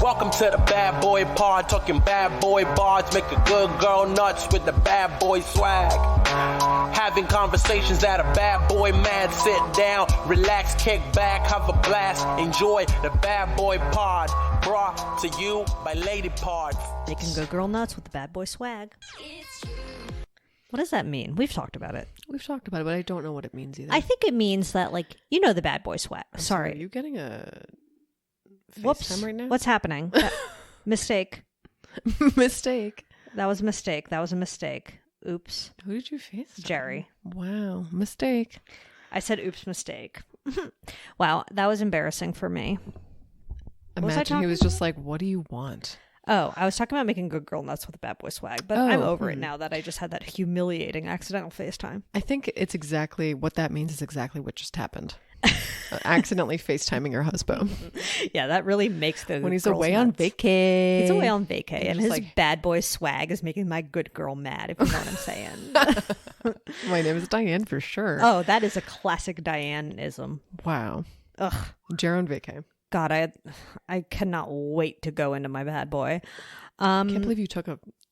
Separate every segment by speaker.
Speaker 1: Welcome to the bad boy pod, talking bad boy bars, make a good girl nuts with the bad boy swag. Having conversations that a bad boy mad, sit down, relax, kick back, have a blast, enjoy the bad boy pod, brought to you by Lady Pods.
Speaker 2: Making good girl nuts with the bad boy swag. What does that mean? We've talked about it.
Speaker 3: We've talked about it, but I don't know what it means either.
Speaker 2: I think it means that, like, you know, the bad boy swag. Sorry.
Speaker 3: Are you getting a
Speaker 2: Whoops.
Speaker 3: FaceTime right now?
Speaker 2: What's happening? Mistake.
Speaker 3: Mistake.
Speaker 2: That was a mistake. That was a mistake. Oops.
Speaker 3: Who did you face?
Speaker 2: Jerry.
Speaker 3: Wow. Mistake.
Speaker 2: I said oops, mistake. Wow. That was embarrassing for me.
Speaker 3: Imagine he was just like, what do you want?
Speaker 2: Oh, I was talking about making good girl nuts with a bad boy swag, but I'm over it now that I just had that humiliating accidental FaceTime.
Speaker 3: I think it's exactly what that means is exactly what just happened. Accidentally FaceTiming your husband.
Speaker 2: Yeah, that really makes the
Speaker 3: when he's
Speaker 2: girls
Speaker 3: away
Speaker 2: nuts.
Speaker 3: on vacay.
Speaker 2: He's away on vacay, and his
Speaker 3: like,
Speaker 2: bad boy swag is making my good girl mad, if you know what I'm saying.
Speaker 3: My name is Diane for sure.
Speaker 2: Oh, that is a classic Diane-ism.
Speaker 3: Wow.
Speaker 2: Ugh.
Speaker 3: Jared on vacay.
Speaker 2: God, I cannot wait to go into my bad boy.
Speaker 3: I can't believe you took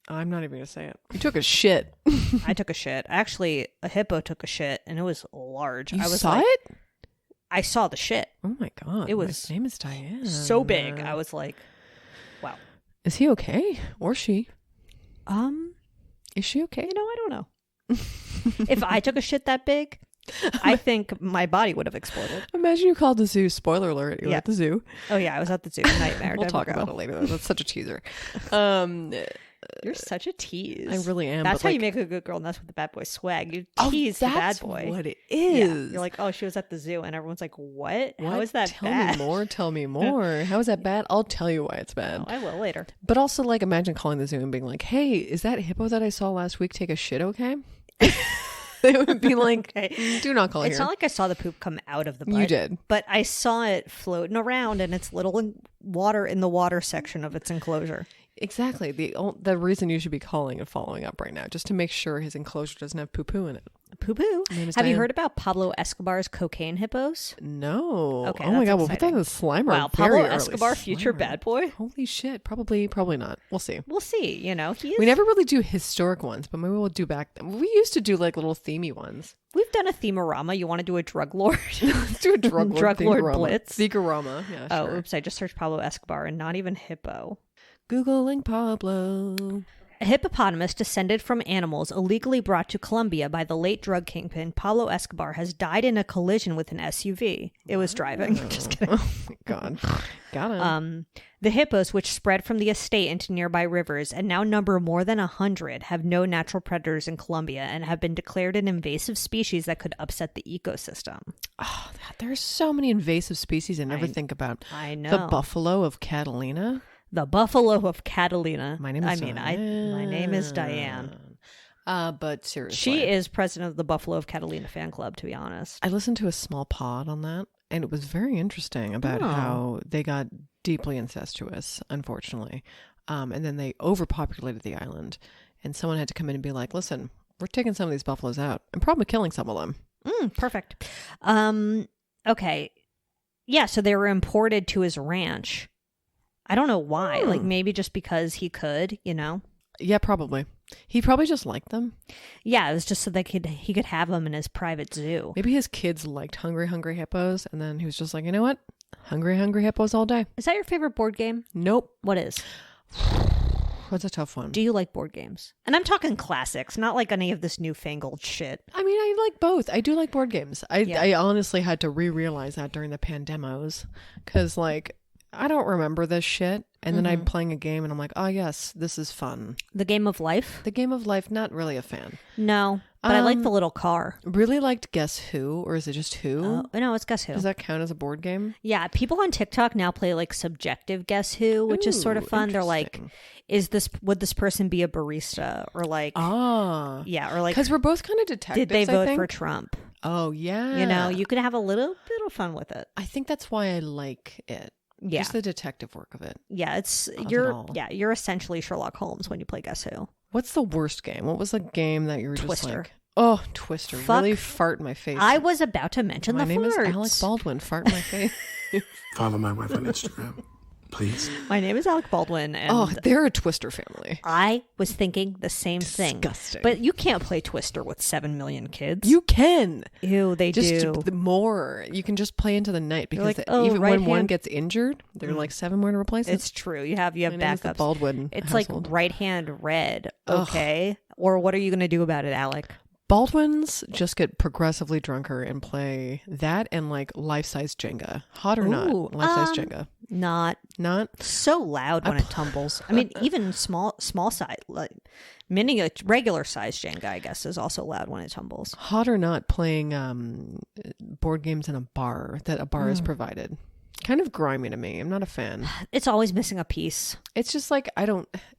Speaker 3: I'm not even going to say it. You took a shit.
Speaker 2: I took a shit. Actually, a hippo took a shit, and it was large.
Speaker 3: You
Speaker 2: I was
Speaker 3: saw
Speaker 2: like,
Speaker 3: it?
Speaker 2: I saw the shit.
Speaker 3: Oh my God.
Speaker 2: It was
Speaker 3: His name is Diane.
Speaker 2: so big. I was like, wow.
Speaker 3: Is he okay? Or she? Is she okay?
Speaker 2: You know, I don't know. If I took a shit that big, I think my body would have exploded.
Speaker 3: Imagine you called the zoo. Spoiler alert. You were at the zoo.
Speaker 2: Oh, yeah. I was at the zoo. Nightmare.
Speaker 3: We'll talk about it later. That's such a teaser.
Speaker 2: You're such a tease.
Speaker 3: I really am.
Speaker 2: That's how you make a good girl nuts with the bad boy swag. You tease the bad boy.
Speaker 3: That's what it is.
Speaker 2: Yeah. You're like, oh, she was at the zoo. And everyone's like, what? How is that
Speaker 3: Tell
Speaker 2: bad?
Speaker 3: me more. Tell me more. How is that bad? I'll tell you why it's bad.
Speaker 2: Oh, I will later.
Speaker 3: But also, like, imagine calling the zoo and being like, hey, is that hippo that I saw last week take a shit okay? They would be like, do not call here.
Speaker 2: It's not like I saw the poop come out of the butt.
Speaker 3: You did.
Speaker 2: But I saw it floating around in its little water in the water section of its enclosure.
Speaker 3: Exactly. The reason you should be calling and following up right now, just to make sure his enclosure doesn't have poo-poo in it.
Speaker 2: Poo-poo. Have you heard about Pablo Escobar's cocaine hippos?
Speaker 3: No.
Speaker 2: Okay,
Speaker 3: oh my God.
Speaker 2: exciting.
Speaker 3: We'll put that in the Slimer.
Speaker 2: Wow, Pablo Escobar, future bad boy?
Speaker 3: Holy shit. Probably not. We'll see.
Speaker 2: We'll see. You know,
Speaker 3: we never really do historic ones, but maybe we'll do back then. We used to do like little themey ones.
Speaker 2: We've done a themorama. You want to do a drug lord?
Speaker 3: Let's do a drug lord.
Speaker 2: Drug lord blitz.
Speaker 3: Theorama. Yeah,
Speaker 2: oh,
Speaker 3: sure.
Speaker 2: Oops. I just searched Pablo Escobar and not even hippo.
Speaker 3: Googling Pablo.
Speaker 2: A hippopotamus descended from animals illegally brought to Colombia by the late drug kingpin Pablo Escobar has died in a collision with an SUV. It was driving. Just kidding.
Speaker 3: Oh my God. Got it.
Speaker 2: The hippos, which spread from the estate into nearby rivers and now number more than 100, have no natural predators in Colombia and have been declared an invasive species that could upset the ecosystem.
Speaker 3: Oh, there's so many invasive species I never think about.
Speaker 2: I know.
Speaker 3: The buffalo of Catalina.
Speaker 2: The buffalo of Catalina.
Speaker 3: My name is Diane.
Speaker 2: My name is Diane.
Speaker 3: But seriously.
Speaker 2: She is president of the Buffalo of Catalina fan club, to be honest.
Speaker 3: I listened to a small pod on that, and it was very interesting about how they got deeply incestuous, unfortunately. And then they overpopulated the island, and someone had to come in and be like, listen, we're taking some of these buffaloes out and probably killing some of them.
Speaker 2: Perfect. Okay. Yeah, so they were imported to his ranch. I don't know why. Like, maybe just because he could, you know?
Speaker 3: Yeah, probably. He probably just liked them.
Speaker 2: Yeah, it was just so that he could have them in his private zoo.
Speaker 3: Maybe his kids liked Hungry Hungry Hippos, and then he was just like, you know what? Hungry Hungry Hippos all day.
Speaker 2: Is that your favorite board game?
Speaker 3: Nope.
Speaker 2: What is?
Speaker 3: That's a tough one.
Speaker 2: Do you like board games? And I'm talking classics, not like any of this newfangled shit.
Speaker 3: I mean, I like both. I do like board games. I honestly had to realize that during the pandemos, because, like, I don't remember this shit. And then I'm playing a game and I'm like, oh, yes, this is fun.
Speaker 2: The Game of Life?
Speaker 3: The Game of Life, not really a fan.
Speaker 2: No, but I like the little car.
Speaker 3: Really liked Guess Who, or is it just Who?
Speaker 2: No, it's Guess Who.
Speaker 3: Does that count as a board game?
Speaker 2: Yeah, people on TikTok now play like subjective Guess Who, which is sort of fun. They're like, would this person be a barista? Or like, yeah, or like,
Speaker 3: because we're both kind of detectives.
Speaker 2: Did they vote for Trump?
Speaker 3: Oh, yeah.
Speaker 2: You know, you could have a little bit of fun with it.
Speaker 3: I think that's why I like it.
Speaker 2: Yeah.
Speaker 3: Just the detective work of it.
Speaker 2: Yeah, you're essentially Sherlock Holmes when you play Guess Who.
Speaker 3: What's the worst game? What was the game that you were just
Speaker 2: Twister.
Speaker 3: like, oh, Twister, really fart in my face.
Speaker 2: I was about to mention
Speaker 3: my
Speaker 2: the
Speaker 3: name
Speaker 2: farts.
Speaker 3: is Alec Baldwin, fart in my face.
Speaker 4: Follow my wife on Instagram. please?
Speaker 2: My name is Alec Baldwin, and
Speaker 3: they're a Twister family.
Speaker 2: I was thinking the same thing.
Speaker 3: Disgusting.
Speaker 2: But you can't play Twister with 7 million kids.
Speaker 3: You can.
Speaker 2: Ew, they do.
Speaker 3: More. You can just play into the night because
Speaker 2: like, even
Speaker 3: when one gets injured, there are like 7 more to replace it.
Speaker 2: It's true. You have backups.
Speaker 3: The Baldwin
Speaker 2: it's
Speaker 3: household.
Speaker 2: like right hand red. Okay. Ugh. Or what are you going to do about it, Alec?
Speaker 3: Baldwins just get progressively drunker and play that and like life-size Jenga. Hot or not? Life-size Jenga.
Speaker 2: Not so loud when it tumbles. I mean, even small size, like a regular size Jenga, I guess, is also loud when it tumbles.
Speaker 3: Hot or not playing board games in a bar that a bar has provided. Kind of grimy to me. I'm not a fan.
Speaker 2: It's always missing a piece.
Speaker 3: It's just like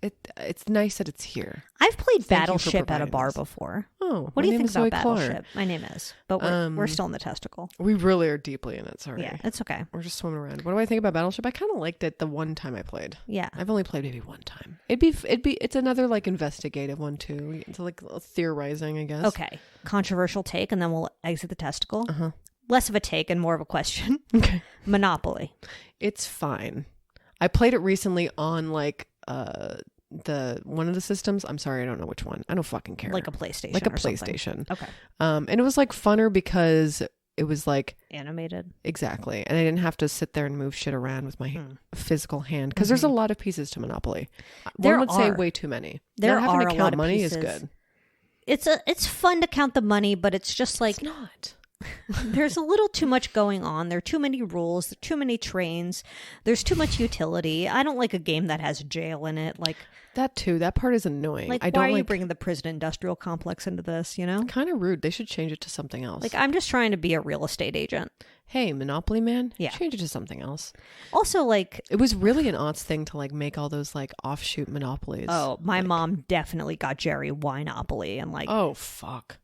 Speaker 3: it's nice that it's here.
Speaker 2: I've played Battleship at a bar before.
Speaker 3: Oh,
Speaker 2: what do you think about Battleship? My name is, but we're still in the testicle.
Speaker 3: We really are deeply in it. Sorry.
Speaker 2: Yeah, it's okay.
Speaker 3: We're just swimming around. What do I think about Battleship? I kind of liked it the one time I played.
Speaker 2: Yeah,
Speaker 3: I've only played maybe one time. It's another like investigative one too. It's like theorizing, I guess.
Speaker 2: Okay, controversial take, and then we'll exit the testicle. Less of a take and more of a question.
Speaker 3: Okay.
Speaker 2: Monopoly.
Speaker 3: It's fine. I played it recently on like the one of the systems. I'm sorry, I don't know which one. I don't fucking care.
Speaker 2: Like a PlayStation.
Speaker 3: Like a
Speaker 2: or
Speaker 3: PlayStation.
Speaker 2: Something. Okay.
Speaker 3: And it was like funner because it was like
Speaker 2: animated.
Speaker 3: Exactly. And I didn't have to sit there and move shit around with my physical hand because there's a lot of pieces to Monopoly. One would say way too many.
Speaker 2: There
Speaker 3: having
Speaker 2: are
Speaker 3: to
Speaker 2: a
Speaker 3: count
Speaker 2: lot of
Speaker 3: money
Speaker 2: pieces.
Speaker 3: is good.
Speaker 2: It's fun to count the money, but it's just like
Speaker 3: it's not.
Speaker 2: There's a little too much going on. There are too many rules. There are too many trains. There's too much utility. I don't like a game that has jail in it. Like
Speaker 3: that too. That part is annoying.
Speaker 2: Like,
Speaker 3: I don't
Speaker 2: why are you bringing the prison industrial complex into this? You know,
Speaker 3: kind of rude. They should change it to something else.
Speaker 2: Like I'm just trying to be a real estate agent.
Speaker 3: Hey, Monopoly man.
Speaker 2: Yeah,
Speaker 3: change it to something else.
Speaker 2: Also, like
Speaker 3: it was really an odds thing to like make all those like offshoot monopolies.
Speaker 2: Oh, my mom definitely got Jerry Wineopoly and like
Speaker 3: oh fuck.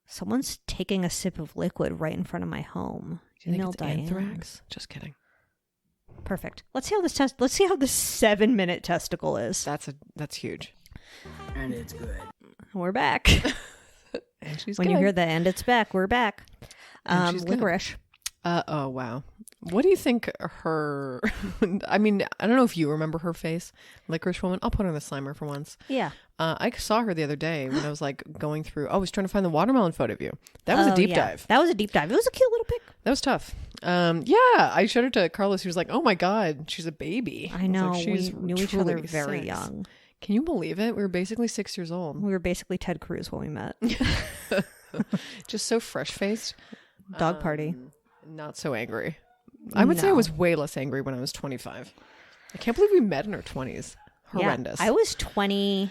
Speaker 2: Someone's taking a sip of liquid right in front of my home.
Speaker 3: Do you think it's anthrax? Just kidding.
Speaker 2: Perfect. Let's see how let's see how this 7-minute testicle is.
Speaker 3: That's huge.
Speaker 4: And it's good.
Speaker 2: We're back.
Speaker 3: And she's
Speaker 2: when
Speaker 3: good.
Speaker 2: you hear the end, it's back. We're back. Licorice.
Speaker 3: Oh wow. What do you think her I mean, I don't know if you remember her face, Licorice Woman. I'll put her in the Slimer for once.
Speaker 2: Yeah.
Speaker 3: I saw her the other day when I was like going through I was trying to find the watermelon photo of you. That was a deep dive.
Speaker 2: That was a deep dive. It was a cute little pic.
Speaker 3: That was tough. Yeah, I showed her to Carlos. He was like, "Oh my god, she's a baby."
Speaker 2: I know.
Speaker 3: Like,
Speaker 2: we knew each other very young.
Speaker 3: Can you believe it? We were basically 6 years old.
Speaker 2: We were basically Ted Cruz when we met.
Speaker 3: Just so fresh-faced.
Speaker 2: Dog party.
Speaker 3: Not so angry. I would say I was way less angry when I was 25. I can't believe we met in our 20s. Horrendous.
Speaker 2: Yeah, I was 20.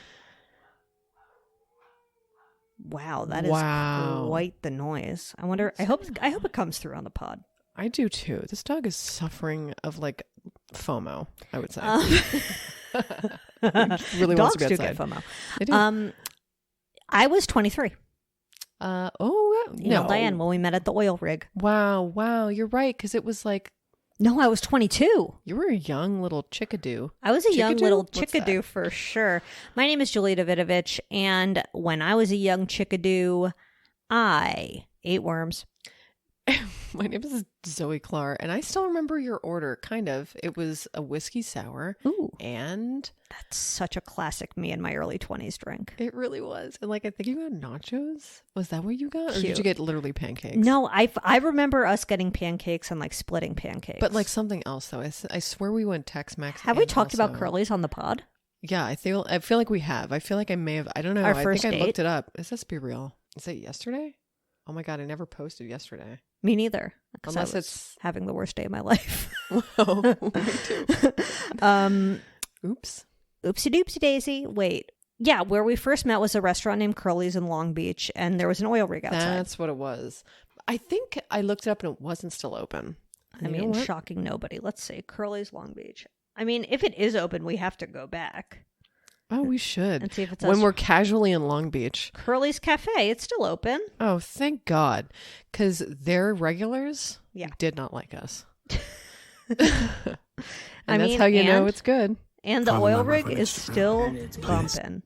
Speaker 2: Wow, that is quite the noise. I wonder. I hope it comes through on the pod.
Speaker 3: I do too. This dog is suffering of like FOMO, I would say. Really wants to be outside.
Speaker 2: Dogs do get FOMO.
Speaker 3: They do.
Speaker 2: I was 23.
Speaker 3: No,
Speaker 2: Diane, when we met at the oil rig.
Speaker 3: Wow, you're right, because it was like...
Speaker 2: No, I was 22.
Speaker 3: You were a young little chickadoo.
Speaker 2: I was a young little chickadoo for sure. My name is Julia Davidovich, and when I was a young chickadoo, I ate worms.
Speaker 3: My name is Zoe Clark, and I still remember your order, kind of. It was a whiskey sour.
Speaker 2: Ooh.
Speaker 3: And...
Speaker 2: That's such a classic me in my early 20s drink.
Speaker 3: It really was. And like, I think you got nachos. Was that what you got? Or did you get literally pancakes?
Speaker 2: No, I remember us getting pancakes and like splitting pancakes.
Speaker 3: But like something else, though. I swear we went Tex-Mex.
Speaker 2: Have we talked about curlies on the pod?
Speaker 3: Yeah, I feel like we have. I feel like I may have. I don't know.
Speaker 2: Our first
Speaker 3: think
Speaker 2: date?
Speaker 3: I looked it up. Is this be real? Is it yesterday? Oh my God, I never posted yesterday.
Speaker 2: Me neither.
Speaker 3: Unless it's
Speaker 2: having the worst day of my life.
Speaker 3: Well, me too. Oops.
Speaker 2: Oopsie doopsie daisy. Wait. Yeah, where we first met was a restaurant named Curly's in Long Beach, and there was an oil rig outside.
Speaker 3: That's what it was. I think I looked it up and it wasn't still open.
Speaker 2: I mean, shocking nobody. Let's see. Curly's Long Beach. I mean, if it is open, we have to go back.
Speaker 3: Oh, we should.
Speaker 2: And see if it's
Speaker 3: when we're casually in Long Beach.
Speaker 2: Curly's Cafe. It's still open.
Speaker 3: Oh, thank God. Because their regulars did not like us. And that's how you know it's good.
Speaker 2: And the oil rig is still bumping.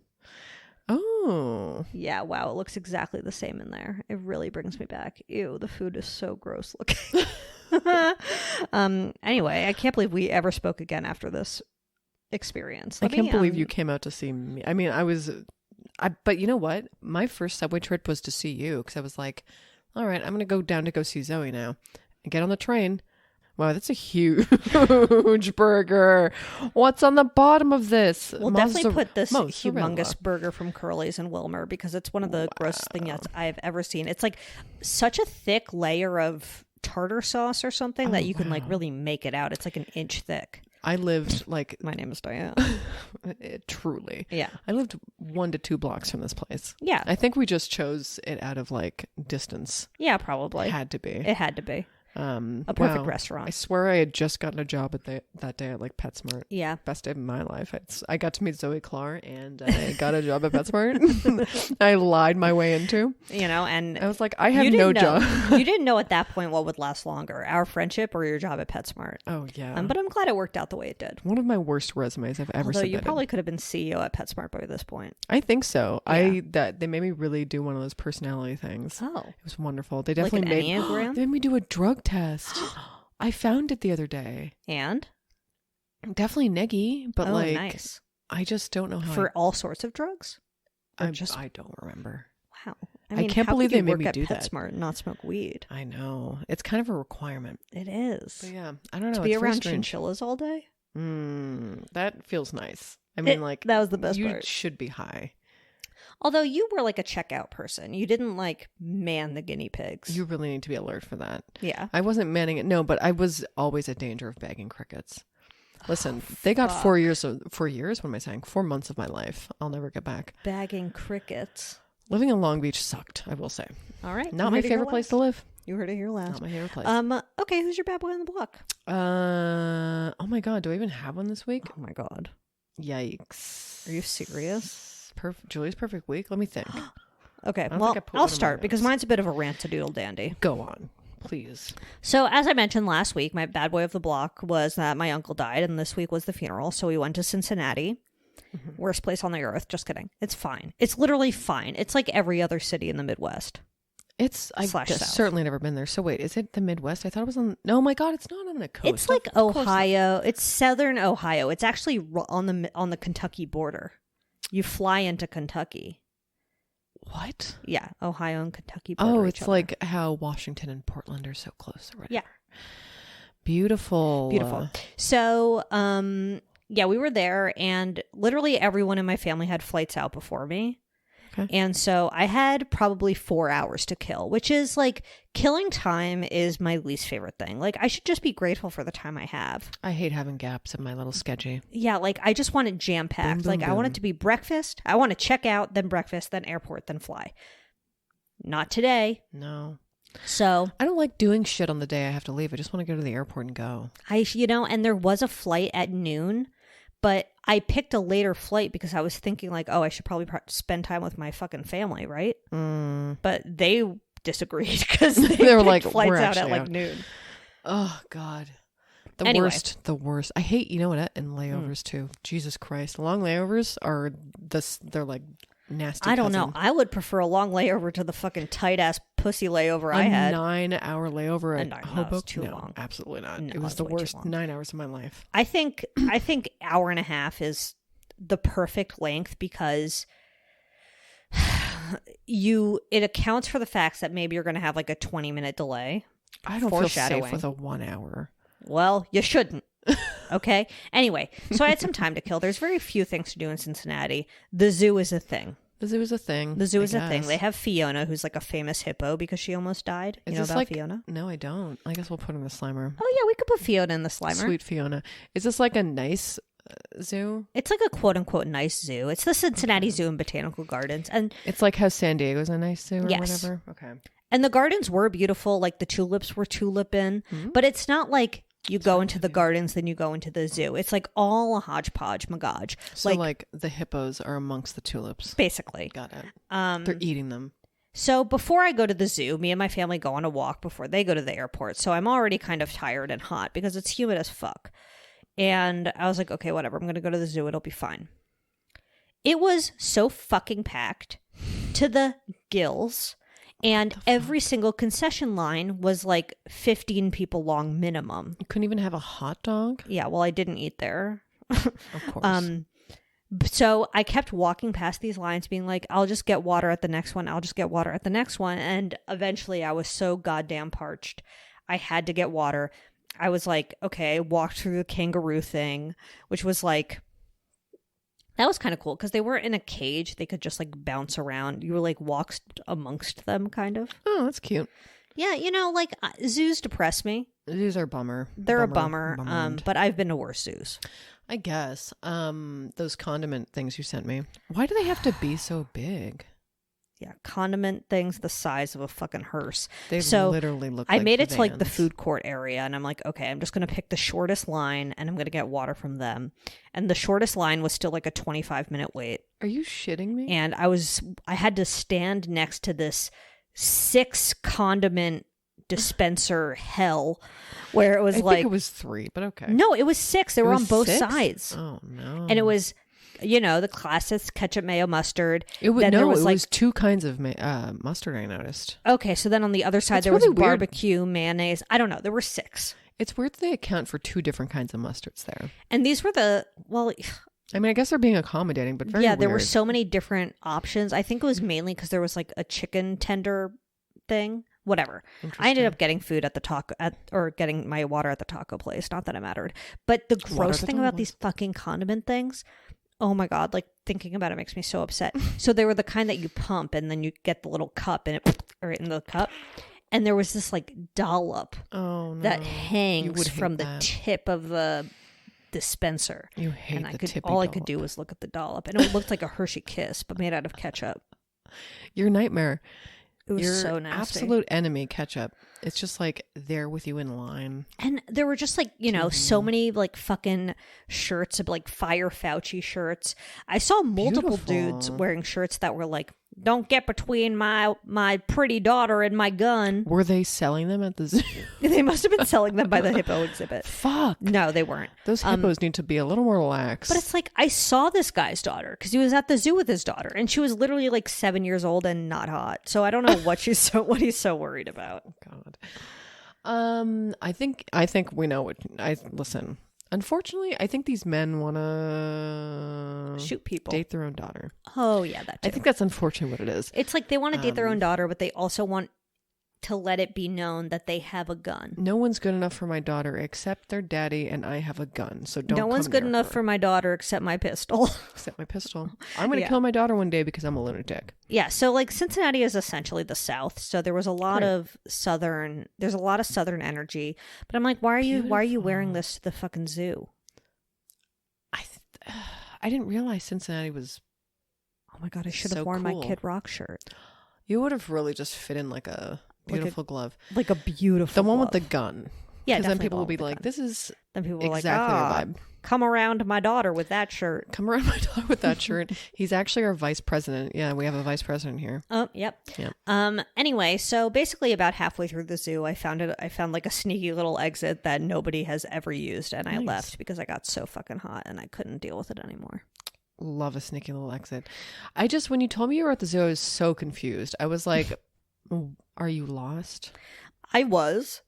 Speaker 3: Oh.
Speaker 2: Yeah, wow. It looks exactly the same in there. It really brings me back. Ew, the food is so gross looking. Anyway, I can't believe we ever spoke again after this experience.
Speaker 3: I can't believe you came out to see me. I mean, but you know what? My first subway trip was to see you because I was like, all right, I'm going to go down to go see Zoe now and get on the train. Wow, that's a huge burger. What's on the bottom of this?
Speaker 2: We'll definitely put this
Speaker 3: mozzarella.
Speaker 2: humongous burger from Curly's in Wilmer because it's one of the grossest things I've ever seen. It's like such a thick layer of tartar sauce or something that you can like really make it out. It's like an inch thick.
Speaker 3: I lived like...
Speaker 2: My name is Diane.
Speaker 3: Truly.
Speaker 2: Yeah.
Speaker 3: I lived 1 to 2 blocks from this place.
Speaker 2: Yeah.
Speaker 3: I think we just chose it out of like distance.
Speaker 2: Yeah, probably.
Speaker 3: It had to be.
Speaker 2: It had to be. A perfect restaurant.
Speaker 3: I swear I had just gotten a job that day at like PetSmart.
Speaker 2: Yeah.
Speaker 3: Best day of my life. I got to meet Zoe Clark and I got a job at PetSmart. I lied my way into.
Speaker 2: And
Speaker 3: I was like, I have no job.
Speaker 2: You didn't know at that point what would last longer, our friendship or your job at PetSmart.
Speaker 3: Oh, yeah.
Speaker 2: But I'm glad it worked out the way it did.
Speaker 3: One of my worst resumes I've ever submitted.
Speaker 2: You probably could have been CEO at PetSmart by this point.
Speaker 3: I think so.
Speaker 2: Yeah.
Speaker 3: They made me really do one of those personality things.
Speaker 2: Oh.
Speaker 3: It was wonderful. They definitely
Speaker 2: like an Enneagram?
Speaker 3: They made me do a drug test. I found it the other day.
Speaker 2: And?
Speaker 3: Definitely neggy, but
Speaker 2: nice.
Speaker 3: I just don't know how.
Speaker 2: For all sorts of drugs?
Speaker 3: I don't remember.
Speaker 2: Wow.
Speaker 3: I can't believe they made me do that.
Speaker 2: PetSmart and not smoke weed.
Speaker 3: I know. It's kind of a requirement.
Speaker 2: It is.
Speaker 3: But yeah, I don't know.
Speaker 2: To be around chinchillas all day?
Speaker 3: That feels nice. I mean,
Speaker 2: that was the best part.
Speaker 3: You should be high.
Speaker 2: Although you were like a checkout person. You didn't like man the guinea pigs.
Speaker 3: You really need to be alert for that.
Speaker 2: Yeah.
Speaker 3: I wasn't manning it. No, but I was always at danger of bagging crickets. Listen, they got 4 years. 4 years? What am I saying? 4 months of my life. I'll never get back.
Speaker 2: Bagging crickets.
Speaker 3: Living in Long Beach sucked, I will say.
Speaker 2: All right.
Speaker 3: Not my favorite place to live.
Speaker 2: You heard it here last.
Speaker 3: Not my favorite place.
Speaker 2: Okay, who's your bad boy on the block?
Speaker 3: Oh my God. Do I even have one this week?
Speaker 2: Oh my God.
Speaker 3: Yikes.
Speaker 2: Are you serious?
Speaker 3: Julie's perfect week. Let me think.
Speaker 2: Okay, well, I'll start because mine's a bit of a rant-a-doodle dandy.
Speaker 3: Go on, please.
Speaker 2: So, as I mentioned last week, my bad boy of the block was that my uncle died, and this week was the funeral. So we went to Cincinnati. Mm-hmm. Worst place on the earth. Just kidding. It's fine. It's literally fine. It's like every other city in the Midwest.
Speaker 3: I've certainly never been there. So wait, is it the Midwest? I thought it was on... No, my God, it's not on the coast.
Speaker 2: It's like Ohio. It's southern Ohio. It's actually on the Kentucky border. You fly into Kentucky.
Speaker 3: What?
Speaker 2: Yeah, Ohio and Kentucky border.
Speaker 3: Oh, it's like how Washington and Portland are so close already.
Speaker 2: Yeah.
Speaker 3: Beautiful.
Speaker 2: Beautiful. So, yeah, we were there, and literally everyone in my family had flights out before me. Okay. And so I had probably 4 hours to kill, which is like killing time is my least favorite thing. Like I should just be grateful for the time I have.
Speaker 3: I hate having gaps in my little schedule.
Speaker 2: Yeah, like I just want it jam packed. Like I want it to be breakfast. I want to check out, then breakfast, then airport, then fly. Not today.
Speaker 3: No.
Speaker 2: So
Speaker 3: I don't like doing shit on the day I have to leave. I just want to go to the airport and go.
Speaker 2: And there was a flight at noon. But I picked a later flight because I was thinking like, oh, I should probably spend time with my fucking family, right? But they disagreed because they were like, flights out at like noon.
Speaker 3: Oh, God. The worst. I hate, you know what, and layovers too. Jesus Christ. Long layovers are they're like nasty.
Speaker 2: I don't know. I would prefer a long layover to the fucking tight ass pussy layover I had.
Speaker 3: 9-hour layover at Hoboken.
Speaker 2: Was too long.
Speaker 3: Absolutely not. No, it was the worst 9 hours of my life.
Speaker 2: I think hour and a half is the perfect length because it accounts for the facts that maybe you're going to have like a 20-minute delay.
Speaker 3: I don't feel safe with a 1 hour.
Speaker 2: Well, you shouldn't. Okay. Anyway, so I had some time to kill. There's very few things to do in Cincinnati. The zoo is a thing.
Speaker 3: The zoo is a thing.
Speaker 2: The zoo is a thing. They have Fiona, who's like a famous hippo because she almost died. You know about Fiona?
Speaker 3: No, I don't. I guess we'll put her in the Slimer.
Speaker 2: Oh, yeah. We could put Fiona in the Slimer.
Speaker 3: Sweet Fiona. Is this like a nice zoo?
Speaker 2: It's like a quote-unquote nice zoo. It's the Cincinnati Zoo and Botanical Gardens. And
Speaker 3: it's like how San Diego's a nice zoo or whatever? Okay.
Speaker 2: And the gardens were beautiful. Like the tulips were tuliping. Mm-hmm. But it's not like... You go into the gardens, then you go into the zoo. It's like all a hodgepodge, magage.
Speaker 3: So like the hippos are amongst the tulips.
Speaker 2: Basically.
Speaker 3: Got it. They're eating them.
Speaker 2: So before I go to the zoo, me and my family go on a walk before they go to the airport. So I'm already kind of tired and hot because it's humid as fuck. And I was like, okay, whatever. I'm going to go to the zoo. It'll be fine. It was so fucking packed to the gills. And every single concession line was like 15 people long minimum.
Speaker 3: You couldn't even have a hot dog?
Speaker 2: Yeah, well, I didn't eat there.
Speaker 3: Of course.
Speaker 2: So I kept walking past these lines being like, I'll just get water at the next one. I'll just get water at the next one. And eventually I was so goddamn parched. I had to get water. I was like, okay, walked through the kangaroo thing, which was like, that was kind of cool because they weren't in a cage. They could just like bounce around. You were like walked amongst them kind of.
Speaker 3: Oh, that's cute.
Speaker 2: Yeah, like zoos depress me.
Speaker 3: Zoos are a bummer.
Speaker 2: They're a bummer. But I've been to worse zoos.
Speaker 3: I guess. Those condiment things you sent me. Why do they have to be so big?
Speaker 2: Yeah, condiment things the size of a fucking hearse.
Speaker 3: They literally look
Speaker 2: I
Speaker 3: like
Speaker 2: made it to like the
Speaker 3: vans.
Speaker 2: food court area, and I'm like, okay, I'm just going to pick the shortest line, and I'm going to get water from them. And the shortest line was still like a 25-minute wait.
Speaker 3: Are you shitting me?
Speaker 2: And I had to stand next to this 6 condiment dispenser hell where it was
Speaker 3: I
Speaker 2: like
Speaker 3: think it was 3, but okay.
Speaker 2: No, it was 6. They were on both
Speaker 3: 6?
Speaker 2: sides.
Speaker 3: Oh no.
Speaker 2: And it was the classic ketchup, mayo, mustard.
Speaker 3: It was
Speaker 2: Then there was,
Speaker 3: it
Speaker 2: like,
Speaker 3: was 2 kinds of mustard I noticed.
Speaker 2: Okay, so then on the other side
Speaker 3: It's
Speaker 2: there was
Speaker 3: really weird.
Speaker 2: barbecue, mayonnaise. I don't know. There were 6.
Speaker 3: It's weird that they account for 2 different kinds of mustards there.
Speaker 2: And these were
Speaker 3: I mean, I guess they're being accommodating, but very
Speaker 2: yeah, there were
Speaker 3: weird.
Speaker 2: so many different options. I think it was mainly because there was like a chicken tender thing. Whatever. I ended up getting food at the or getting my water at the taco place. Not that it mattered. But the gross thing about these fucking condiment things, oh my God, like thinking about it makes me so upset. So they were the kind that you pump and then you get the little cup and it or in the cup. And there was this like dollop that hangs from the tip of the dispenser.
Speaker 3: You hate
Speaker 2: and
Speaker 3: the tippy
Speaker 2: all I
Speaker 3: dollop.
Speaker 2: could do was look at the dollop. And it looked like a Hershey Kiss, but made out of ketchup.
Speaker 3: Your nightmare.
Speaker 2: It was
Speaker 3: Your
Speaker 2: so nasty.
Speaker 3: absolute enemy, ketchup. It's just like there with you in line.
Speaker 2: And there were just like, so many like fucking shirts of like Fire Fauci shirts. I saw multiple dudes wearing shirts that were like, don't get between my pretty daughter and my gun.
Speaker 3: Were they selling them at the zoo?
Speaker 2: They must have been selling them by the hippo exhibit.
Speaker 3: Fuck.
Speaker 2: No, they weren't.
Speaker 3: Those hippos need to be a little more lax.
Speaker 2: But it's like, I saw this guy's daughter because he was at the zoo with his daughter and she was literally like 7 years old and not hot. So I don't know what he's so worried about.
Speaker 3: God. I think we know what listen. Unfortunately, I think these men want to
Speaker 2: shoot people,
Speaker 3: date their own daughter.
Speaker 2: Oh yeah, that too.
Speaker 3: I think that's unfortunately what it is.
Speaker 2: It's like they want to date their own daughter, but they also want to let it be known that they have a gun.
Speaker 3: No one's good enough for my daughter except their daddy, and I have a gun. So don't.
Speaker 2: No one's good enough
Speaker 3: her.
Speaker 2: for my daughter except my pistol.
Speaker 3: Except my pistol. I'm going to kill my daughter one day because I'm a lunatic.
Speaker 2: Yeah, so like Cincinnati is essentially the South, so there was a lot of southern. There's a lot of southern energy, but I'm like, why are you wearing this to the fucking zoo?
Speaker 3: I didn't realize Cincinnati was.
Speaker 2: Oh my God, I should have worn my Kid Rock shirt.
Speaker 3: You would have really just fit in like a beautiful glove.
Speaker 2: Like a beautiful
Speaker 3: The one
Speaker 2: glove.
Speaker 3: with the gun.
Speaker 2: Yeah,
Speaker 3: because then people will
Speaker 2: will
Speaker 3: be like, this is
Speaker 2: then people will
Speaker 3: exactly
Speaker 2: like,
Speaker 3: their vibe.
Speaker 2: Come around my daughter with that shirt.
Speaker 3: Come around my daughter with that shirt. He's actually our vice president. Yeah, we have a vice president here.
Speaker 2: Oh, yep. Anyway, so basically about halfway through the zoo, I found like a sneaky little exit that nobody has ever used, and I left because I got so fucking hot and I couldn't deal with it anymore.
Speaker 3: Love a sneaky little exit. When you told me you were at the zoo, I was so confused. I was like, are you lost?
Speaker 2: I was.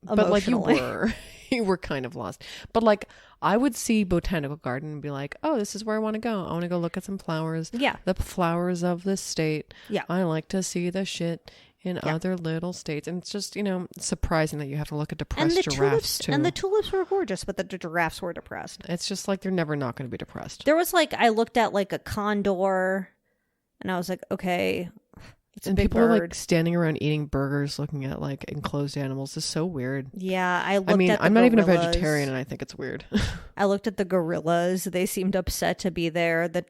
Speaker 3: But like you were. You were kind of lost. But like I would see Botanical Garden and be like, oh, this is where I want to go. I want to go look at some flowers.
Speaker 2: Yeah.
Speaker 3: The flowers of this state.
Speaker 2: Yeah.
Speaker 3: I like to see the shit in other little states. And it's just, surprising that you have to look at depressed giraffes too.
Speaker 2: And the tulips were gorgeous, but the giraffes were depressed.
Speaker 3: It's just like they're never not going to be depressed.
Speaker 2: There was like, I looked at like a condor and I was like, okay, it's
Speaker 3: and
Speaker 2: a big
Speaker 3: people
Speaker 2: bird.
Speaker 3: are like standing around eating burgers looking at like enclosed animals. It's so weird.
Speaker 2: Yeah, I'm
Speaker 3: not even a
Speaker 2: gorillas.
Speaker 3: vegetarian and I think it's weird.
Speaker 2: I looked at the gorillas. They seemed upset to be there. The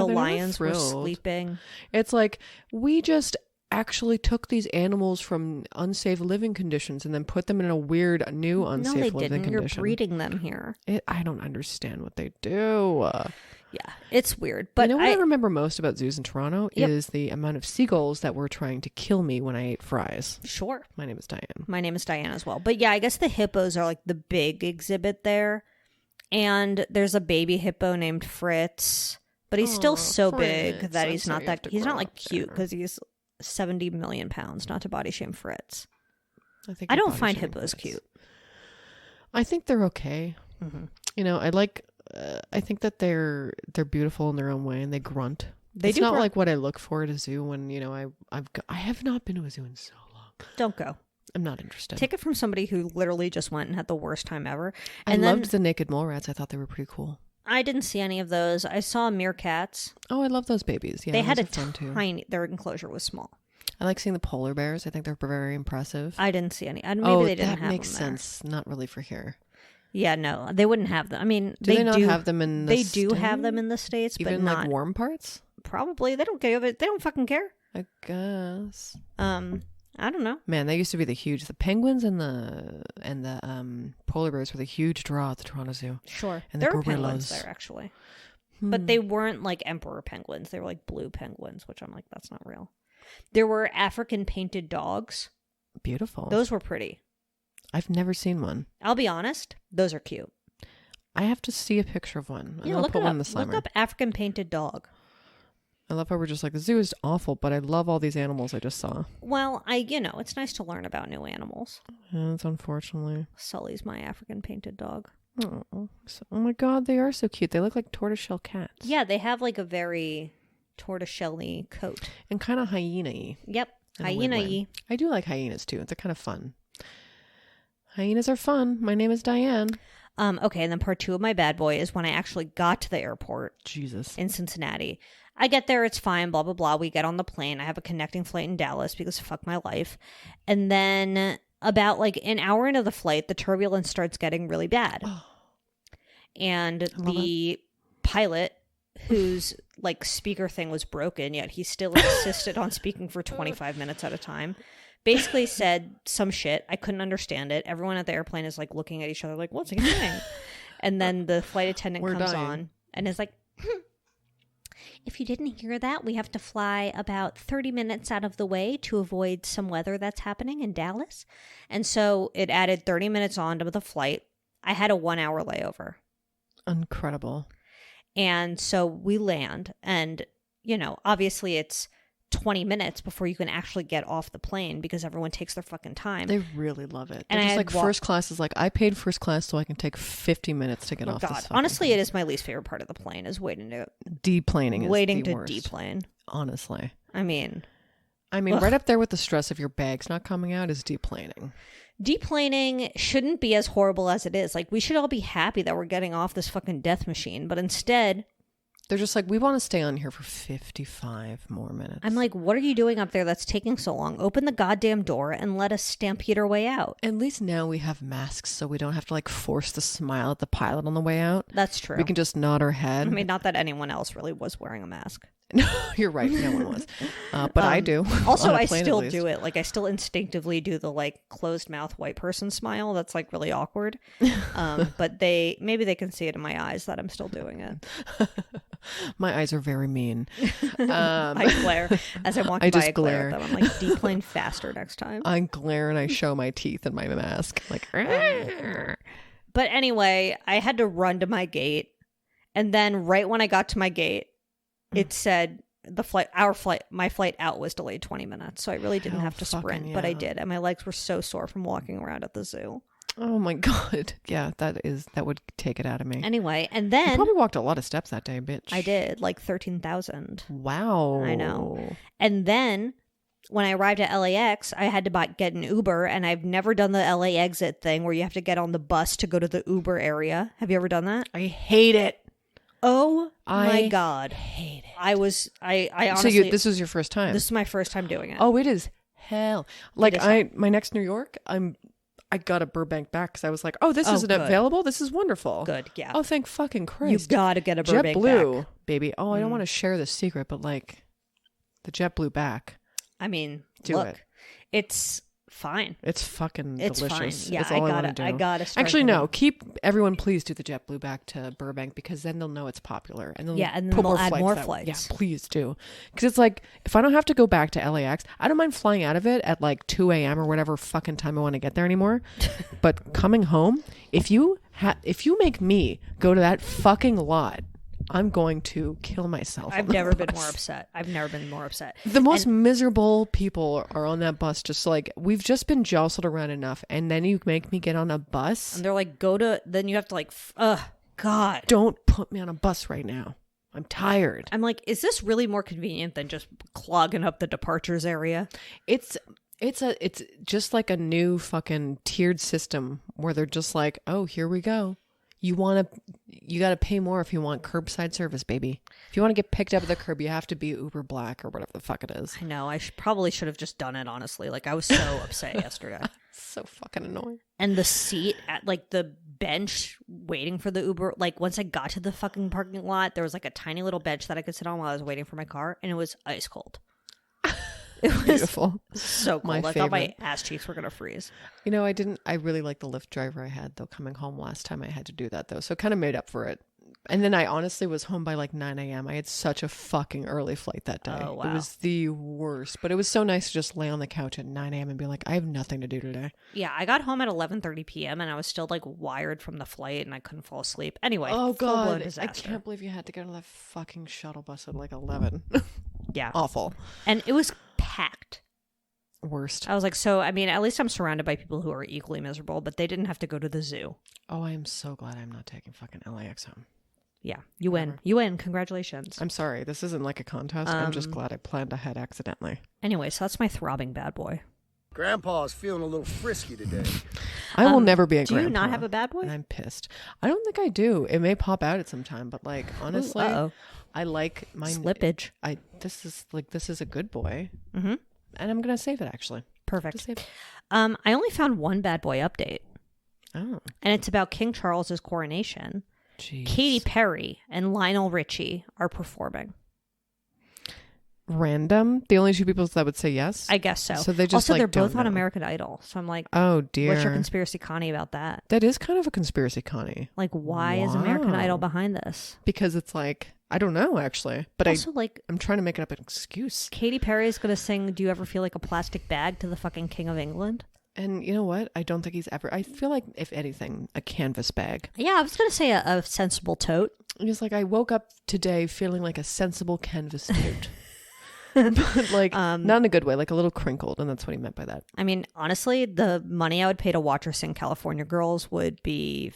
Speaker 2: lions were sleeping.
Speaker 3: It's like, we just actually took these animals from unsafe living conditions and then put them in a weird new unsafe living condition.
Speaker 2: You're breeding them here.
Speaker 3: I don't understand what they do.
Speaker 2: Yeah, it's weird. But
Speaker 3: what I remember most about zoos in Toronto is the amount of seagulls that were trying to kill me when I ate fries.
Speaker 2: Sure.
Speaker 3: My name is Diane.
Speaker 2: My name is Diane as well. But yeah, I guess the hippos are like the big exhibit there. And there's a baby hippo named Fritz. But he's still so big that he's not like cute because he's 70 million pounds, not to body shame Fritz.
Speaker 3: I
Speaker 2: don't find hippos cute.
Speaker 3: I think they're okay.
Speaker 2: Mm-hmm.
Speaker 3: You know, I think that they're beautiful in their own way, and they grunt. It's
Speaker 2: do
Speaker 3: not
Speaker 2: grunt.
Speaker 3: like what I look for at a zoo when, you know, I have not been to a zoo in so long.
Speaker 2: Don't go.
Speaker 3: I'm not interested.
Speaker 2: Take it from somebody who literally just went and had the worst time ever.
Speaker 3: I loved the naked mole rats. I thought they were pretty cool.
Speaker 2: I didn't see any of those. I saw meerkats.
Speaker 3: Oh, I love those babies. Yeah,
Speaker 2: they had a
Speaker 3: too.
Speaker 2: tiny. Their enclosure was small.
Speaker 3: I like seeing the polar bears. I think they're very impressive.
Speaker 2: I didn't see any. Maybe they didn't have them.
Speaker 3: That makes sense. Not really for here.
Speaker 2: Yeah, no, they wouldn't have them. I mean,
Speaker 3: do they not have them in the
Speaker 2: They
Speaker 3: States?
Speaker 2: do have them in the States,
Speaker 3: even
Speaker 2: but not
Speaker 3: like warm parts.
Speaker 2: Probably they don't give it. They don't fucking care.
Speaker 3: I guess.
Speaker 2: I don't know.
Speaker 3: Man, they used to be the penguins and the polar bears were the huge draw at the Toronto Zoo.
Speaker 2: Sure,
Speaker 3: and
Speaker 2: there
Speaker 3: the
Speaker 2: were penguins
Speaker 3: gorillas
Speaker 2: there actually, but they weren't like emperor penguins. They were like blue penguins, which I'm like, that's not real. There were African painted dogs.
Speaker 3: Beautiful.
Speaker 2: Those were pretty.
Speaker 3: I've never seen one.
Speaker 2: I'll be honest, those are cute.
Speaker 3: I have to see a picture of one. I'm
Speaker 2: Yeah,
Speaker 3: gonna
Speaker 2: look
Speaker 3: put
Speaker 2: it
Speaker 3: one
Speaker 2: up.
Speaker 3: in the slimer.
Speaker 2: Look up African painted dog.
Speaker 3: I love how we're just like, the zoo is awful, but I love all these animals I just saw.
Speaker 2: Well, it's nice to learn about new animals.
Speaker 3: Yeah, it's unfortunately.
Speaker 2: Sully's my African painted dog.
Speaker 3: Oh my god, they are so cute. They look like tortoiseshell cats.
Speaker 2: Yeah, they have like a very tortoiseshell-y coat.
Speaker 3: And kind of hyena-y.
Speaker 2: Yep,
Speaker 3: in a weird
Speaker 2: hyena-y.
Speaker 3: way. I do like hyenas too. They're kind of fun. Hyenas are fun. My name is Diane.
Speaker 2: Okay, and then part 2 of my bad boy is when I actually got to the airport.
Speaker 3: Jesus.
Speaker 2: In Cincinnati. I get there, it's fine, blah, blah, blah. We get on the plane. I have a connecting flight in Dallas because fuck my life. And then about like an hour into the flight, the turbulence starts getting really bad. And the pilot, whose like speaker thing was broken, yet he still insisted on speaking for 25 minutes at a time, basically said some shit. I couldn't understand it. Everyone at the airplane is like looking at each other like, what's he saying? And then the flight attendant comes on and is like, if you didn't hear that, we have to fly about 30 minutes out of the way to avoid some weather that's happening in Dallas. And so it added 30 minutes on to the flight. I had a 1 hour layover.
Speaker 3: Incredible.
Speaker 2: And so we land and, obviously it's 20 minutes before you can actually get off the plane because everyone takes their fucking time.
Speaker 3: They really love it.
Speaker 2: And
Speaker 3: They're just like first class is like, I paid first class so I can take 50 minutes to get off this
Speaker 2: honestly,
Speaker 3: plane.
Speaker 2: it is my least favorite part of the plane is waiting to
Speaker 3: worst.
Speaker 2: deplane.
Speaker 3: Honestly.
Speaker 2: I mean,
Speaker 3: right up there with the stress of your bags not coming out is deplaning.
Speaker 2: Deplaning shouldn't be as horrible as it is. Like, we should all be happy that we're getting off this fucking death machine, but instead
Speaker 3: they're just like, we want to stay on here for 55 more minutes.
Speaker 2: I'm like, what are you doing up there that's taking so long? Open the goddamn door and let us stampede our way out.
Speaker 3: At least now we have masks, so we don't have to like force the smile at the pilot on the way out.
Speaker 2: That's true.
Speaker 3: We can just nod our head.
Speaker 2: I mean, not that anyone else really was wearing a mask.
Speaker 3: No, you're right. No one was. But I do.
Speaker 2: Also, I still do it. Like, I still instinctively do the like closed mouth white person smile. That's like really awkward. But maybe they can see it in my eyes that I'm still doing it.
Speaker 3: My eyes are very mean.
Speaker 2: I glare as I walk by. I glare at them. I'm like, deplane faster next time.
Speaker 3: I glare and I show my teeth in my mask. Like,
Speaker 2: but anyway, I had to run to my gate, and then right when I got to my gate, it said my flight out was delayed 20 minutes. So I really didn't have to sprint, but I did. And my legs were so sore from walking around at the zoo.
Speaker 3: Oh my God. Yeah, that would take it out of me.
Speaker 2: Anyway, and then
Speaker 3: you probably walked a lot of steps that day, bitch.
Speaker 2: I did, like 13,000.
Speaker 3: Wow.
Speaker 2: I know. And then when I arrived at LAX, I had to get an Uber, and I've never done the LA exit thing where you have to get on the bus to go to the Uber area. Have you ever done that?
Speaker 3: I hate it.
Speaker 2: Oh my God.
Speaker 3: I hate it.
Speaker 2: I honestly.
Speaker 3: So this was your first time?
Speaker 2: This is my first time doing it.
Speaker 3: Oh, it is hell. Like my next New York, I got a Burbank back because I was like, oh, this isn't available. This is wonderful.
Speaker 2: Good, yeah.
Speaker 3: Oh, thank fucking Christ.
Speaker 2: You gotta get a Burbank
Speaker 3: JetBlue,
Speaker 2: back.
Speaker 3: baby. Oh, I don't want to share the secret, but like the JetBlue back.
Speaker 2: I mean,
Speaker 3: look,
Speaker 2: it's fine.
Speaker 3: It's fucking
Speaker 2: it's
Speaker 3: delicious.
Speaker 2: Fine. Yeah,
Speaker 3: it's all
Speaker 2: I gotta start.
Speaker 3: Actually, no. Keep everyone, please do the JetBlue back to Burbank because then they'll know it's popular and they'll
Speaker 2: and then they'll add more flights.
Speaker 3: Yeah, please do. Because it's like if I don't have to go back to LAX, I don't mind flying out of it at like 2 a.m. or whatever fucking time I want to get there anymore. But coming home, if you make me go to that fucking lot I'm going to kill myself.
Speaker 2: I've never been more upset.
Speaker 3: The most miserable people are on that bus, just like, we've just been jostled around enough, and then you make me get on a bus.
Speaker 2: And they're like, then you have to like, God.
Speaker 3: Don't put me on a bus right now. I'm tired.
Speaker 2: I'm like, is this really more convenient than just clogging up the departures area?
Speaker 3: It's just like a new fucking tiered system where they're just like, oh, here we go. You got to pay more if you want curbside service, baby. If you want to get picked up at the curb, you have to be Uber Black or whatever the fuck it is.
Speaker 2: I know. I probably should have just done it, honestly. Like, I was so upset yesterday.
Speaker 3: So fucking annoying.
Speaker 2: And the seat at like the bench waiting for the Uber, like once I got to the fucking parking lot, there was like a tiny little bench that I could sit on while I was waiting for my car, and it was ice cold. It was
Speaker 3: beautiful.
Speaker 2: So cold. I thought my ass cheeks were going to freeze.
Speaker 3: You know, I really like the Lyft driver I had, though, coming home last time I had to do that, though. So it kind of made up for it. And then I honestly was home by like 9 a.m. I had such a fucking early flight that day.
Speaker 2: Oh, wow.
Speaker 3: It was the worst. But it was so nice to just lay on the couch at 9 a.m. and be like, I have nothing to do today.
Speaker 2: Yeah, I got home at 11:30 p.m. and I was still like wired from the flight and I couldn't fall asleep. Anyway,
Speaker 3: oh God,
Speaker 2: disaster.
Speaker 3: I can't believe you had to get on that fucking shuttle bus at like 11.
Speaker 2: Yeah.
Speaker 3: Awful.
Speaker 2: And it was packed.
Speaker 3: Worst.
Speaker 2: I was like, so, I mean, at least I'm surrounded by people who are equally miserable, but they didn't have to go to the zoo.
Speaker 3: Oh, I am so glad I'm not taking fucking LAX home.
Speaker 2: Yeah, you win. You win. Congratulations.
Speaker 3: I'm sorry. This isn't like a contest. I'm just glad I planned ahead accidentally.
Speaker 2: Anyway, so that's my throbbing bad boy.
Speaker 4: Grandpa's feeling a little frisky today.
Speaker 3: I will never be a
Speaker 2: Do
Speaker 3: grandpa.
Speaker 2: you not have a bad boy?
Speaker 3: And I'm pissed. I don't think I do. It may pop out at some time, but like honestly, I like my
Speaker 2: slippage.
Speaker 3: This is a good boy.
Speaker 2: Mm-hmm.
Speaker 3: And I'm gonna save it actually.
Speaker 2: Perfect. I only found one bad boy update.
Speaker 3: Oh.
Speaker 2: And it's about King Charles's coronation.
Speaker 3: Jeez.
Speaker 2: Katy Perry and Lionel Richie are performing.
Speaker 3: Random? The only two people that would say yes?
Speaker 2: I guess so.
Speaker 3: So they just
Speaker 2: also,
Speaker 3: like,
Speaker 2: they're both
Speaker 3: don't
Speaker 2: on
Speaker 3: know.
Speaker 2: American Idol. So I'm like,
Speaker 3: oh dear.
Speaker 2: What's your conspiracy, Connie, about that?
Speaker 3: That is kind of a conspiracy, Connie.
Speaker 2: Like, why is American Idol behind this?
Speaker 3: Because it's like, I don't know actually, but
Speaker 2: also,
Speaker 3: I'm trying to make it up an excuse.
Speaker 2: Katy Perry is going to sing "Do You Ever Feel Like a Plastic Bag" to the fucking King of England.
Speaker 3: And you know what? I don't think he's ever. I feel like, if anything, a canvas bag.
Speaker 2: Yeah, I was going to say a sensible tote.
Speaker 3: He's like, I woke up today feeling like a sensible canvas tote. But like, not in a good way, like a little crinkled. And that's what he meant by that.
Speaker 2: I mean, honestly, the money I would pay to watch her sing California Girls would be...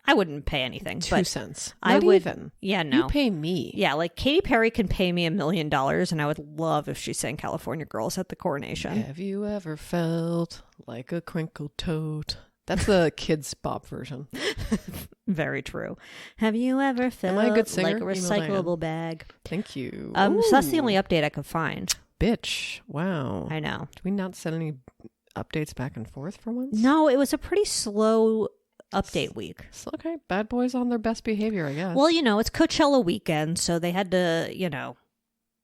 Speaker 2: I wouldn't pay anything.
Speaker 3: 2
Speaker 2: but
Speaker 3: cents.
Speaker 2: I
Speaker 3: Not
Speaker 2: would,
Speaker 3: even.
Speaker 2: Yeah, no.
Speaker 3: You pay me.
Speaker 2: Yeah, like Katy Perry can pay me $1 million, and I would love if she sang California Girls at the coronation.
Speaker 3: Have you ever felt like a crinkled toad? That's the Kids Bop version.
Speaker 2: Very true. Have you ever felt
Speaker 3: Am I a good singer?
Speaker 2: like a recyclable bag?
Speaker 3: Thank you.
Speaker 2: So that's the only update I could find.
Speaker 3: Bitch. Wow.
Speaker 2: I know.
Speaker 3: Do we not send any updates back and forth for once?
Speaker 2: No, it was a pretty slow update week.
Speaker 3: So, okay. Bad boys on their best behavior, I guess.
Speaker 2: Well, it's Coachella weekend, so they had to,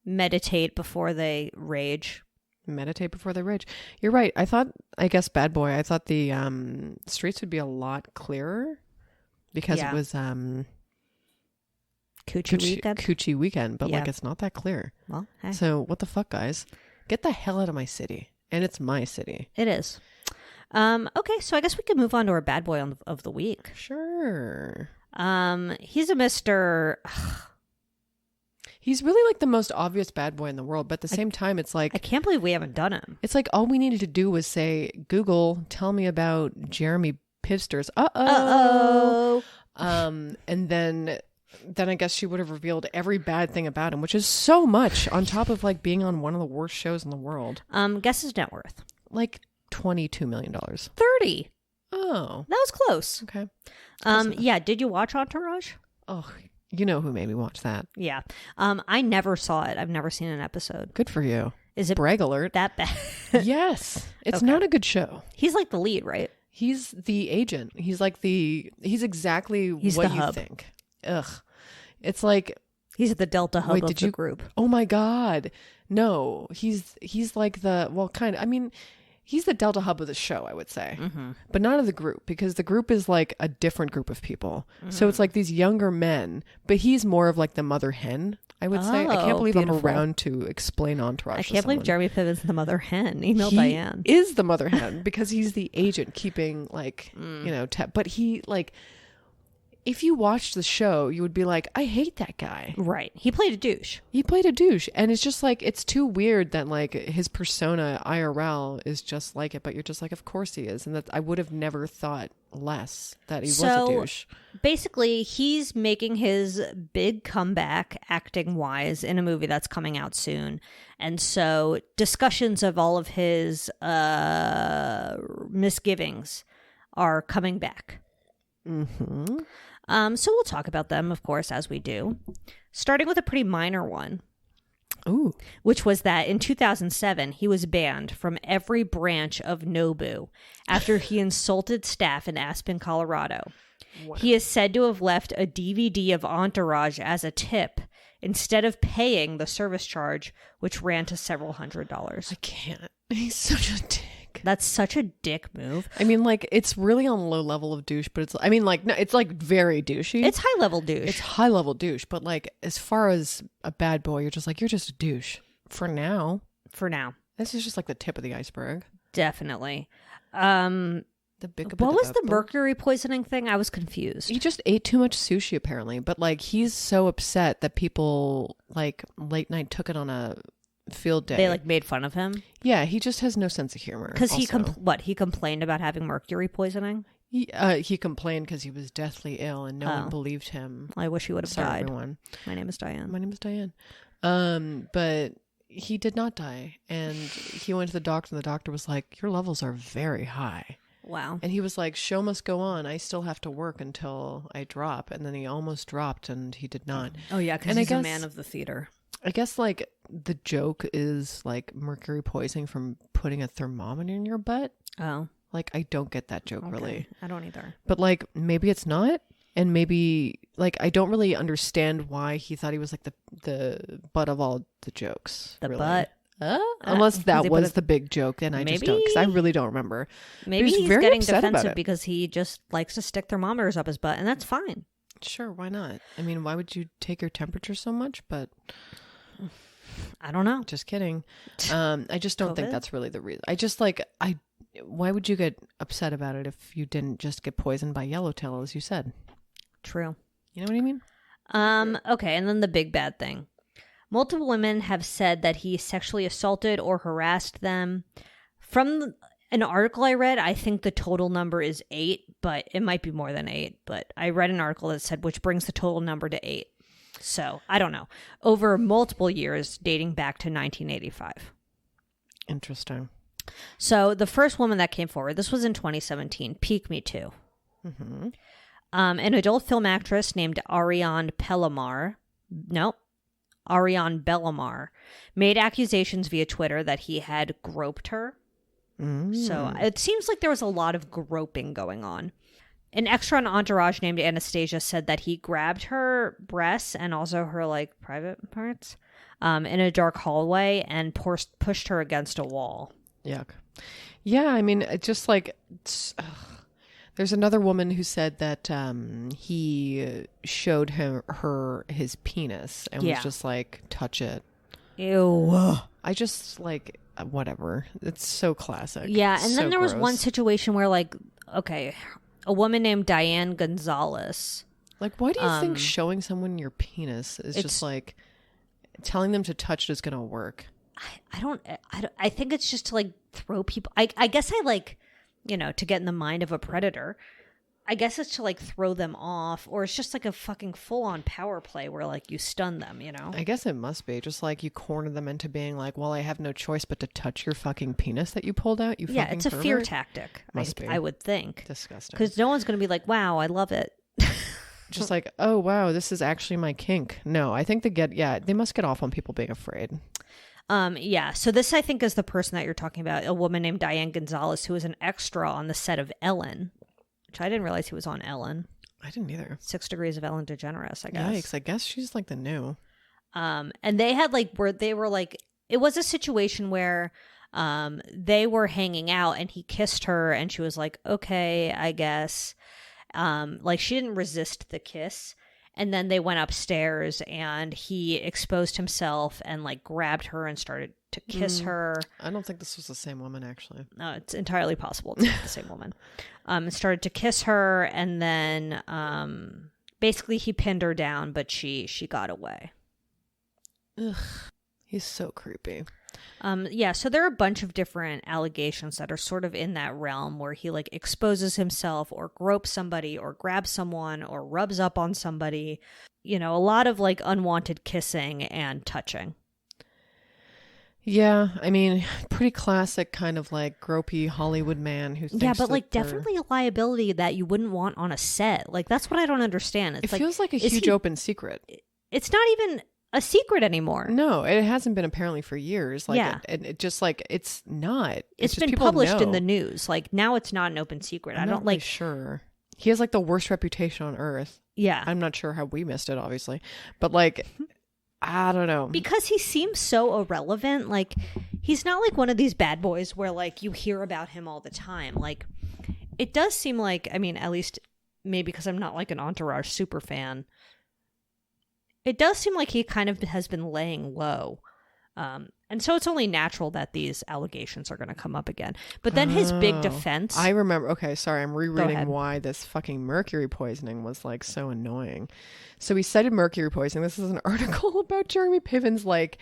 Speaker 2: meditate before they rage.
Speaker 3: Meditate before they rage. You're right. I thought the streets would be a lot clearer because it was Coochie weekend, but like it's not that clear.
Speaker 2: Well, hey.
Speaker 3: So what the fuck, guys? Get the hell out of my city. And it's my city.
Speaker 2: It is. Okay, so I guess we can move on to our bad boy of the week.
Speaker 3: Sure.
Speaker 2: He's a Mr.
Speaker 3: He's really like the most obvious bad boy in the world, but at the same time, it's like...
Speaker 2: I can't believe we haven't done him.
Speaker 3: It's like all we needed to do was say, Google, tell me about Jeremy Pivster's. Uh-oh. And then I guess she would have revealed every bad thing about him, which is so much on top of like being on one of the worst shows in the world.
Speaker 2: Guess his net worth.
Speaker 3: Like $22 million.
Speaker 2: 30.
Speaker 3: Oh.
Speaker 2: That was close.
Speaker 3: Okay.
Speaker 2: Yeah, did you watch Entourage?
Speaker 3: Oh, you know who made me watch that.
Speaker 2: Yeah. I never saw it. I've never seen an episode.
Speaker 3: Good for you.
Speaker 2: Is it
Speaker 3: brag alert?
Speaker 2: That bad?
Speaker 3: Yes. It's
Speaker 2: Okay.
Speaker 3: not a good show.
Speaker 2: He's like the lead, right?
Speaker 3: He's the agent. He's exactly
Speaker 2: He's
Speaker 3: what
Speaker 2: the
Speaker 3: you
Speaker 2: hub.
Speaker 3: think. Ugh. It's like,
Speaker 2: He's at the Delta hub of the group.
Speaker 3: oh my God. No, he's like he's the Delta hub of the show, I would say, but not of the group, because the group is like a different group of people. So it's like these younger men, but he's more of like the mother hen, I would say. I can't believe
Speaker 2: beautiful.
Speaker 3: I'm around to explain Entourage.
Speaker 2: I can't believe Jeremy Piven's the mother hen. Email
Speaker 3: he
Speaker 2: Diane.
Speaker 3: is the mother hen because he's the agent keeping like, but he like, if you watched the show, you would be like, I hate that guy.
Speaker 2: Right. He played a douche.
Speaker 3: He played a douche. And it's just like, it's too weird that like his persona IRL is just like it, but you're just like, of course he is. And that I would have never thought less that he was a douche.
Speaker 2: Basically, he's making his big comeback acting wise in a movie that's coming out soon. And so discussions of all of his misgivings are coming back.
Speaker 3: Mm-hmm.
Speaker 2: So we'll talk about them, of course, as we do. Starting with a pretty minor one.
Speaker 3: Ooh.
Speaker 2: Which was that in 2007, he was banned from every branch of Nobu after he insulted staff in Aspen, Colorado. Wow. He is said to have left a DVD of Entourage as a tip instead of paying the service charge, which ran to several $100s.
Speaker 3: I can't. He's such a dick.
Speaker 2: That's such a dick move.
Speaker 3: I mean, like, it's really on a low level of douche, but it's, I mean, like, no, it's like very douchey.
Speaker 2: It's high level douche.
Speaker 3: It's high level douche, but like, as far as a bad boy, you're just like, you're just a douche. For now.
Speaker 2: For now.
Speaker 3: This is just like the tip of the iceberg.
Speaker 2: Definitely.
Speaker 3: What
Speaker 2: was the mercury poisoning thing? I was confused.
Speaker 3: He just ate too much sushi, apparently. But like, he's so upset that people like late night took it on a field day.
Speaker 2: They like made fun of him.
Speaker 3: Yeah, he just has no sense of humor.
Speaker 2: Because he complained about having mercury poisoning.
Speaker 3: He complained because he was deathly ill and no one believed him.
Speaker 2: I wish he would have died.
Speaker 3: Everyone.
Speaker 2: My name is Diane.
Speaker 3: My name is Diane. But he did not die, and he went to the doctor, and the doctor was like, "Your levels are very high."
Speaker 2: Wow.
Speaker 3: And he was like, "Show must go on. I still have to work until I drop." And then he almost dropped, and he did not.
Speaker 2: Oh yeah, because he's a man of the theater.
Speaker 3: I guess like the joke is like mercury poisoning from putting a thermometer in your butt.
Speaker 2: Oh.
Speaker 3: Like, I don't get that joke really.
Speaker 2: I don't either.
Speaker 3: But like, maybe it's not. And maybe like, I don't really understand why he thought he was like the butt of all the jokes.
Speaker 2: The
Speaker 3: really.
Speaker 2: butt.
Speaker 3: Unless that was the big joke, and I just don't, because I really don't remember.
Speaker 2: Maybe he's getting defensive because he just likes to stick thermometers up his butt, and that's fine.
Speaker 3: Sure, why not? I mean, why would you take your temperature so much? But
Speaker 2: I don't know.
Speaker 3: Just kidding. I just don't think that's really the reason. Why would you get upset about it if you didn't just get poisoned by yellowtail, as you said?
Speaker 2: True.
Speaker 3: You know what I mean?
Speaker 2: Okay, and then the big bad thing. Multiple women have said that he sexually assaulted or harassed them. From an article I read, I think the total number is 8, but it might be more than 8. But I read an article that said, which brings the total number to 8. So, I don't know. Over multiple years, dating back to 1985.
Speaker 3: Interesting.
Speaker 2: So, the first woman that came forward, this was in 2017, Peak Me Too.
Speaker 3: Mm-hmm.
Speaker 2: An adult film actress named Ariane Bellamar made accusations via Twitter that he had groped her. So it seems like there was a lot of groping going on. An extra on Entourage named Anastasia said that he grabbed her breasts and also her like private parts in a dark hallway and pushed her against a wall.
Speaker 3: Yuck. Yeah, I mean, it's just like... There's another woman who said that he showed her his penis and was just like, touch it.
Speaker 2: Ew.
Speaker 3: I just like, whatever. It's so classic.
Speaker 2: Yeah, and
Speaker 3: so
Speaker 2: then there was
Speaker 3: gross.
Speaker 2: one situation where like, okay, a woman named Diane Gonzalez.
Speaker 3: Like, why do you think showing someone your penis is just like, telling them to touch it is going to work?
Speaker 2: I think it's just to like throw people. I guess I like... to get in the mind of a predator. I guess it's to like throw them off, or it's just like a fucking full-on power play where like you stun them,
Speaker 3: I guess it must be just like you corner them into being like, well, I have no choice but to touch your fucking penis that you pulled out. You fucking
Speaker 2: it's a
Speaker 3: pervert.
Speaker 2: fear tactic.
Speaker 3: Must be.
Speaker 2: I would think.
Speaker 3: Disgusting.
Speaker 2: Because no one's going to be like, wow, I love it.
Speaker 3: Just like, oh wow, this is actually my kink. No, I think they must get off on people being afraid.
Speaker 2: So this I think is the person that you're talking about, a woman named Diane Gonzalez, who was an extra on the set of Ellen, which I didn't realize he was on Ellen.
Speaker 3: I didn't either.
Speaker 2: 6 Degrees of Ellen DeGeneres, I guess.
Speaker 3: Yikes, I guess she's like the new.
Speaker 2: And they had it was a situation where they were hanging out and he kissed her and she was like, okay, I guess. She didn't resist the kiss. And then they went upstairs and he exposed himself and like grabbed her and started to kiss her.
Speaker 3: I don't think this was the same woman, actually.
Speaker 2: No, it's entirely possible it's not the same woman. Started to kiss her and then basically he pinned her down, but she got away.
Speaker 3: Ugh, he's so creepy.
Speaker 2: Yeah, so there are a bunch of different allegations that are sort of in that realm where he like exposes himself or gropes somebody or grabs someone or rubs up on somebody. You know, a lot of like unwanted kissing and touching.
Speaker 3: Yeah, I mean, pretty classic kind of like gropey Hollywood man who thinks
Speaker 2: yeah, but like
Speaker 3: they're...
Speaker 2: definitely a liability that you wouldn't want on a set. Like that's what I don't understand. It's
Speaker 3: it feels like a huge open secret.
Speaker 2: It's not even a secret anymore.
Speaker 3: No, it hasn't been apparently for years. Like,
Speaker 2: yeah.
Speaker 3: It just like, it's not.
Speaker 2: It's
Speaker 3: just
Speaker 2: been published in the news. Like now it's not an open secret.
Speaker 3: I'm not really sure. He has like the worst reputation on earth.
Speaker 2: Yeah.
Speaker 3: I'm not sure how we missed it, obviously. But like, I don't know.
Speaker 2: Because he seems so irrelevant. Like, he's not like one of these bad boys where like you hear about him all the time. Like, it does seem like, I mean, at least maybe because I'm not like an Entourage super fan, it does seem like he kind of has been laying low. And so it's only natural that these allegations are going to come up again. But then his big defense...
Speaker 3: I remember... Okay, sorry, I'm rereading why this fucking mercury poisoning was like so annoying. So he cited mercury poisoning. This is an article about Jeremy Piven's like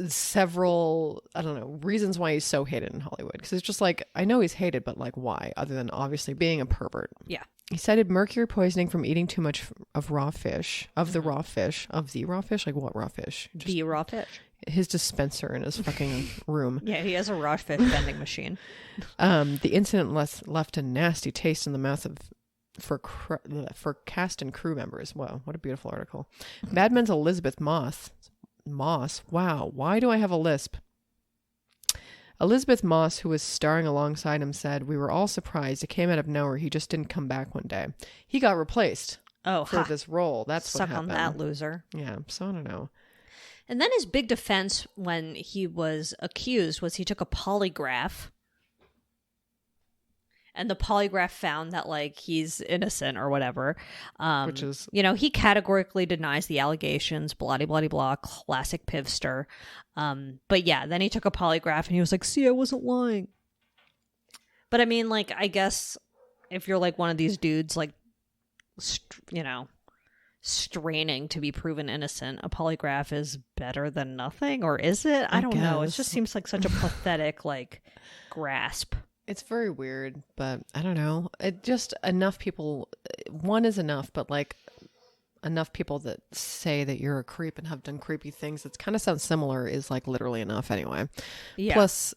Speaker 3: several, I don't know, reasons why he's so hated in Hollywood. Because it's just like, I know he's hated, but like why? Other than obviously being a pervert.
Speaker 2: Yeah.
Speaker 3: He cited mercury poisoning from eating too much of raw fish, the raw fish, like what raw fish?
Speaker 2: The raw fish.
Speaker 3: His dispenser in his fucking room.
Speaker 2: Yeah, he has a raw fish vending machine.
Speaker 3: The incident left a nasty taste in the mouth for cast and crew members. Wow, what a beautiful article. Mad Men's Elizabeth Moss. Wow, why do I have a lisp? Elizabeth Moss, who was starring alongside him, said, "We were all surprised. It came out of nowhere. He just didn't come back one day. He got replaced for this role. That's what happened.
Speaker 2: Suck on that, loser."
Speaker 3: Yeah, so I don't know.
Speaker 2: And then his big defense when he was accused was he took a polygraph. And the polygraph found that, like, he's innocent or whatever.
Speaker 3: Which is...
Speaker 2: You know, he categorically denies the allegations, blah-de-blah-de-blah, classic Pivster. But yeah, then he took a polygraph and he was like, see, I wasn't lying. But I mean, like, I guess if you're, like, one of these dudes, like, you know, straining to be proven innocent, a polygraph is better than nothing? Or is it? I don't know. It just seems like such a pathetic, like, grasp.
Speaker 3: It's very weird, but I don't know. It just enough people, one is enough, but like enough people that say that you're a creep and have done creepy things that kind of sounds similar is like literally enough anyway.
Speaker 2: Yeah.
Speaker 3: Plus,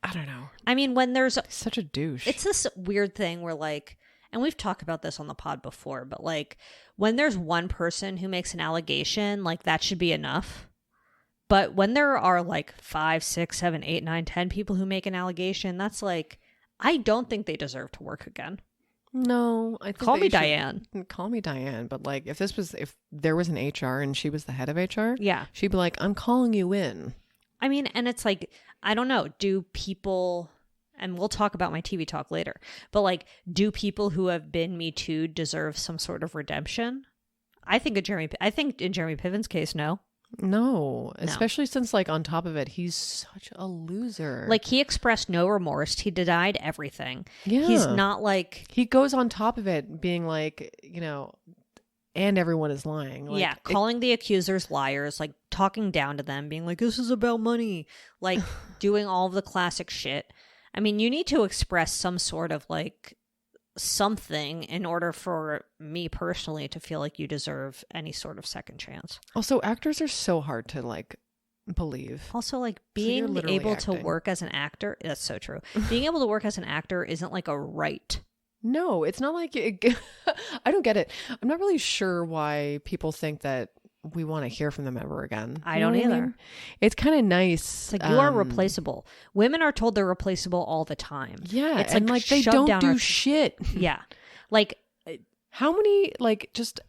Speaker 3: I don't know.
Speaker 2: I mean, when there's
Speaker 3: such a douche.
Speaker 2: It's this weird thing where like, and we've talked about this on the pod before, but like when there's one person who makes an allegation, like that should be enough. But when there are like 5, 6, 7, 8, 9, 10 people who make an allegation, that's like, I don't think they deserve to work again.
Speaker 3: No, I think
Speaker 2: Call me Diane.
Speaker 3: Call me Diane. But like, if there was an HR and she was the head of HR,
Speaker 2: yeah,
Speaker 3: she'd be like, I'm calling you in.
Speaker 2: I mean, and it's like, I don't know, do people, and we'll talk about my TV talk later, but like, do people who have been Me Too deserve some sort of redemption? I think in Jeremy Piven's case,
Speaker 3: No, especially since like on top of it, he's such a loser.
Speaker 2: Like he expressed no remorse. He denied everything.
Speaker 3: Yeah.
Speaker 2: He's not like...
Speaker 3: He goes on top of it being like, you know, and everyone is lying. Like,
Speaker 2: yeah, calling the accusers liars, like talking down to them, being like, this is about money. Like doing all of the classic shit. I mean, you need to express some sort of like something in order for me personally to feel like you deserve any sort of second chance.
Speaker 3: Also, actors are so hard to like believe.
Speaker 2: Also, like being able to work as an actor, that's so true. Being able to work as an actor isn't like a right.
Speaker 3: No, it's not like I don't get it. I'm not really sure why people think that we want to hear from them ever again.
Speaker 2: I don't either. I mean?
Speaker 3: It's kind of nice.
Speaker 2: It's like you are replaceable. Women are told they're replaceable all the time.
Speaker 3: Yeah,
Speaker 2: it's
Speaker 3: and like they don't do shit.
Speaker 2: Yeah, like
Speaker 3: how many like just